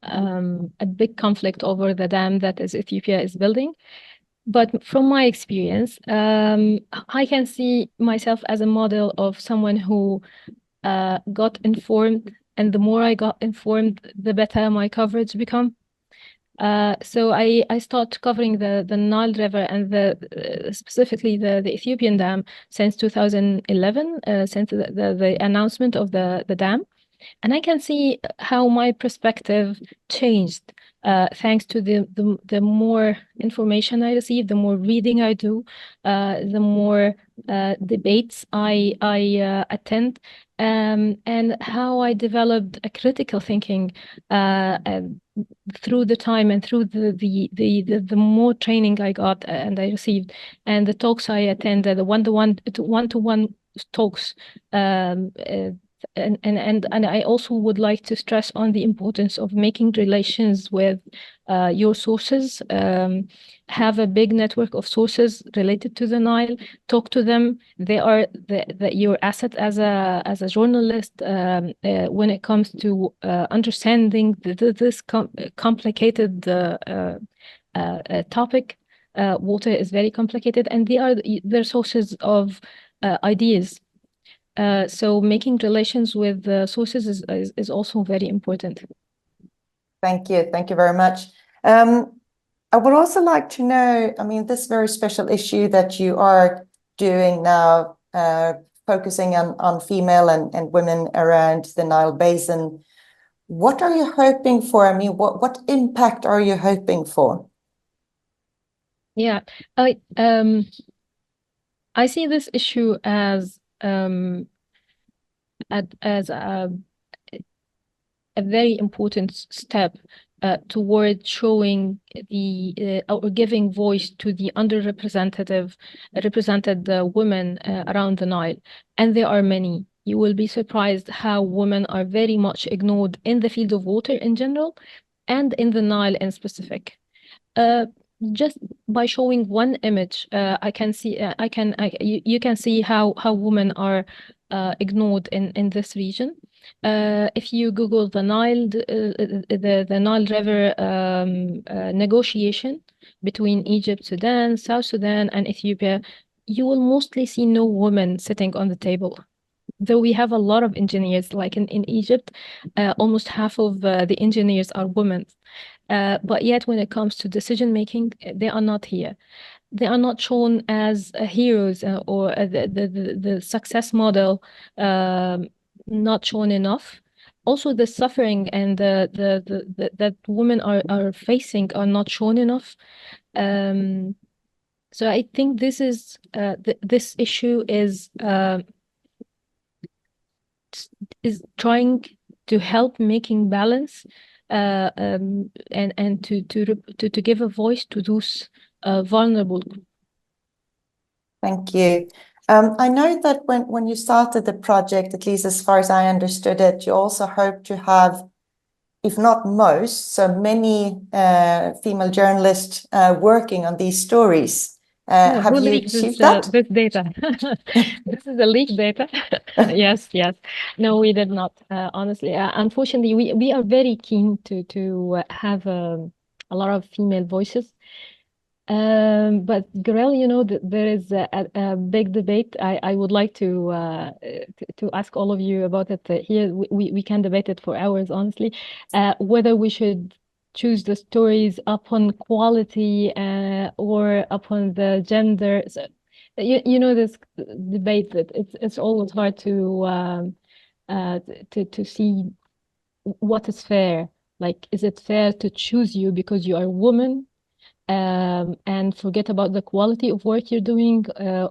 a big conflict over the dam that Ethiopia is building. But from my experience, I can see myself as a model of someone who got informed, and the more I got informed, the better my coverage become. So I start covering the Nile River and specifically the Ethiopian dam since 2011, since the announcement of the dam. And I can see how my perspective changed thanks to the more information I receive, the more reading I do, the more debates I attend, and how I developed a critical thinking through the time and through the more training I got and I received, and the talks I attended, the one-to-one talks. And I also would like to stress on the importance of making relations with your sources. Have a big network of sources related to the Nile. Talk to them. They are your asset as a journalist when it comes to understanding this complicated topic. Water is very complicated, and they are their sources of ideas. So making relations with the sources is also very important. Thank you. Thank you very much. I would also like to know, I mean, this very special issue that you are doing now, focusing on female and women around the Nile Basin. What are you hoping for? I mean, what impact are you hoping for? Yeah, I see this issue as a very important step toward showing or giving voice to the represented women around the Nile, and there are many. You will be surprised how women are very much ignored in the field of water in general, and in the Nile in specific. Just by showing one image, I can see you can see how women are ignored in this region. If you Google the Nile, the Nile River negotiation between Egypt, Sudan, South Sudan, and Ethiopia, you will mostly see no women sitting on the table. Though we have a lot of engineers, like in Egypt, almost half of the engineers are women. But yet, when it comes to decision making, they are not here. They are not shown as heroes or the success model. Not shown enough. Also, the suffering and that women are facing are not shown enough. So I think this is this issue is trying to help making balance and to give a voice to those vulnerable groups. Thank you. I know that when you started the project, at least as far as I understood it, you also hope to have, if not most, so many female journalists working on these stories. Have you achieved that? This data. This is the leaked data. Yes. No, we did not. Honestly, unfortunately, we are very keen to have a lot of female voices. But Görrel, you know, there is a big debate. I would like to ask all of you about it here. We can debate it for hours, honestly. Whether we should choose the stories upon quality or upon the gender. So, you know, this debate that it's always hard to see what is fair. Like, is it fair to choose you because you are a woman? And forget about the quality of work you're doing,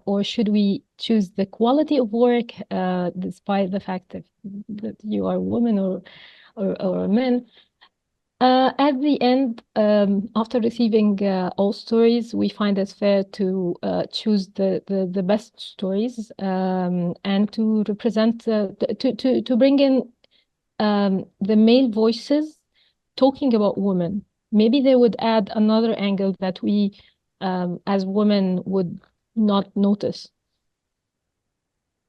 or should we choose the quality of work despite the fact that you are a woman or a man? At the end, after receiving all stories, we find it fair to choose the best stories and to represent to bring in the male voices talking about women. Maybe they would add another angle that we, as women, would not notice.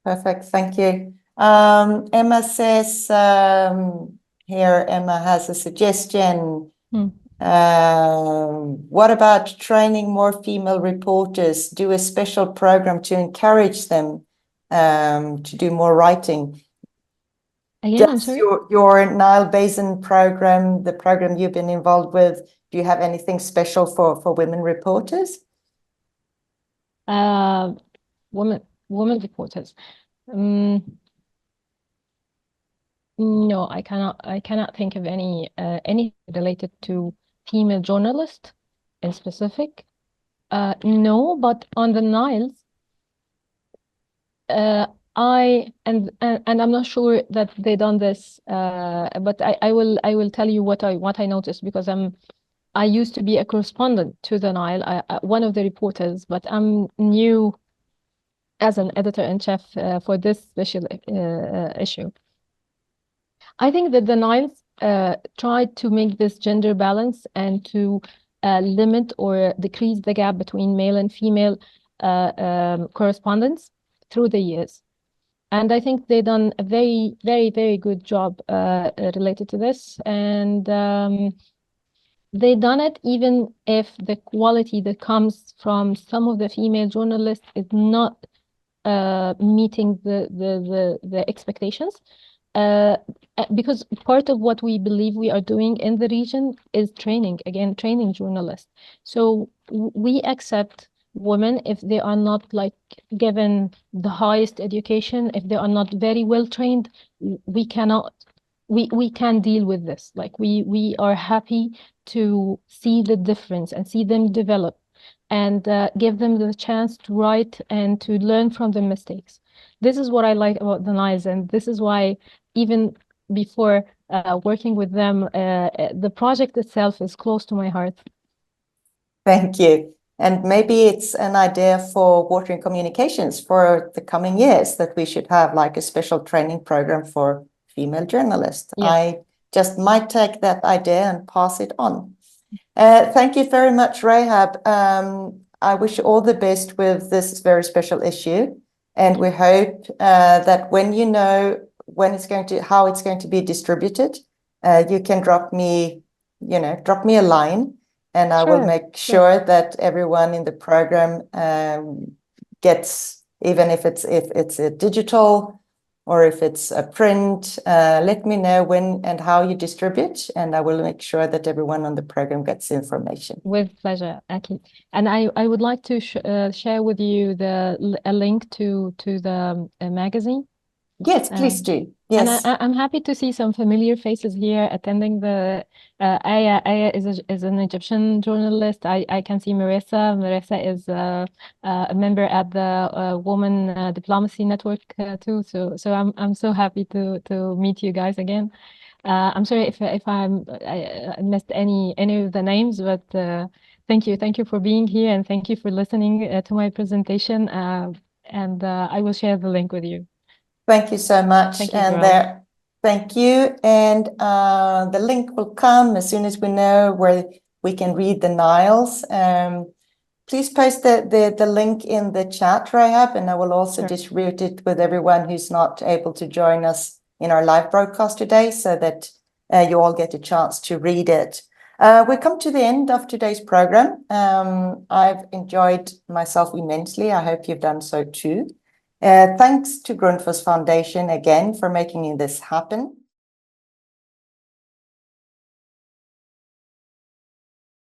Perfect, thank you. Emma says, here Emma has a suggestion. What about training more female reporters? Do a special program to encourage them to do more writing. Again, I'm sorry? Your Nile Basin program, the program you've been involved with, do you have anything special for women reporters? Women reporters. No, I cannot think of any related to female journalists in specific. No, but on the Niles, and I'm not sure that they done this, but I will tell you what I noticed, because I used to be a correspondent to the Nile, one of the reporters, but I'm new as an editor-in-chief for this special issue. I think that the Niles tried to make this gender balance and to limit or decrease the gap between male and female correspondents through the years. And I think they've done a very, very, very good job related to this. And they've done it even if the quality that comes from some of the female journalists is not meeting the expectations. Because part of what we believe we are doing in the region is training journalists. So we accept women, if they are not like given the highest education, if they are not very well trained, we can't deal with this. Like we are happy to see the difference and see them develop, and give them the chance to write and to learn from the mistakes. This is what I like about the Niles, and this is why even before working with them, the project itself is close to my heart. Thank you. And maybe it's an idea for Water and Communications for the coming years that we should have like a special training program for female journalists. Yes. I just might take that idea and pass it on. Thank you very much, Rehab. I wish you all the best with this very special issue. And we hope that when you know how it's going to be distributed, you can drop me a line, and I will make sure that everyone in the program gets, even if it's a digital or if it's a print, let me know when and how you distribute, and I will make sure that everyone on the program gets information. With pleasure, Aki. And I would like to share with you a link to the magazine. Yes, please do. Yes. And I'm happy to see some familiar faces here attending the Aya. Aya is an Egyptian journalist. I can see Marissa. Marissa is a member at the Women Diplomacy Network too. So I'm so happy to meet you guys again. I'm sorry if I missed any of the names, but thank you for being here, and thank you for listening to my presentation. And I will share the link with you. Thank you so much. Thank you, thank you. And the link will come as soon as we know where we can read the Niles. Please post the link in the chat, Rehab, and I will also distribute it with everyone who's not able to join us in our live broadcast today, so that you all get a chance to read it. We come to the end of today's program. I've enjoyed myself immensely. I hope you've done so too. Thanks to Grundfos Foundation again for making this happen.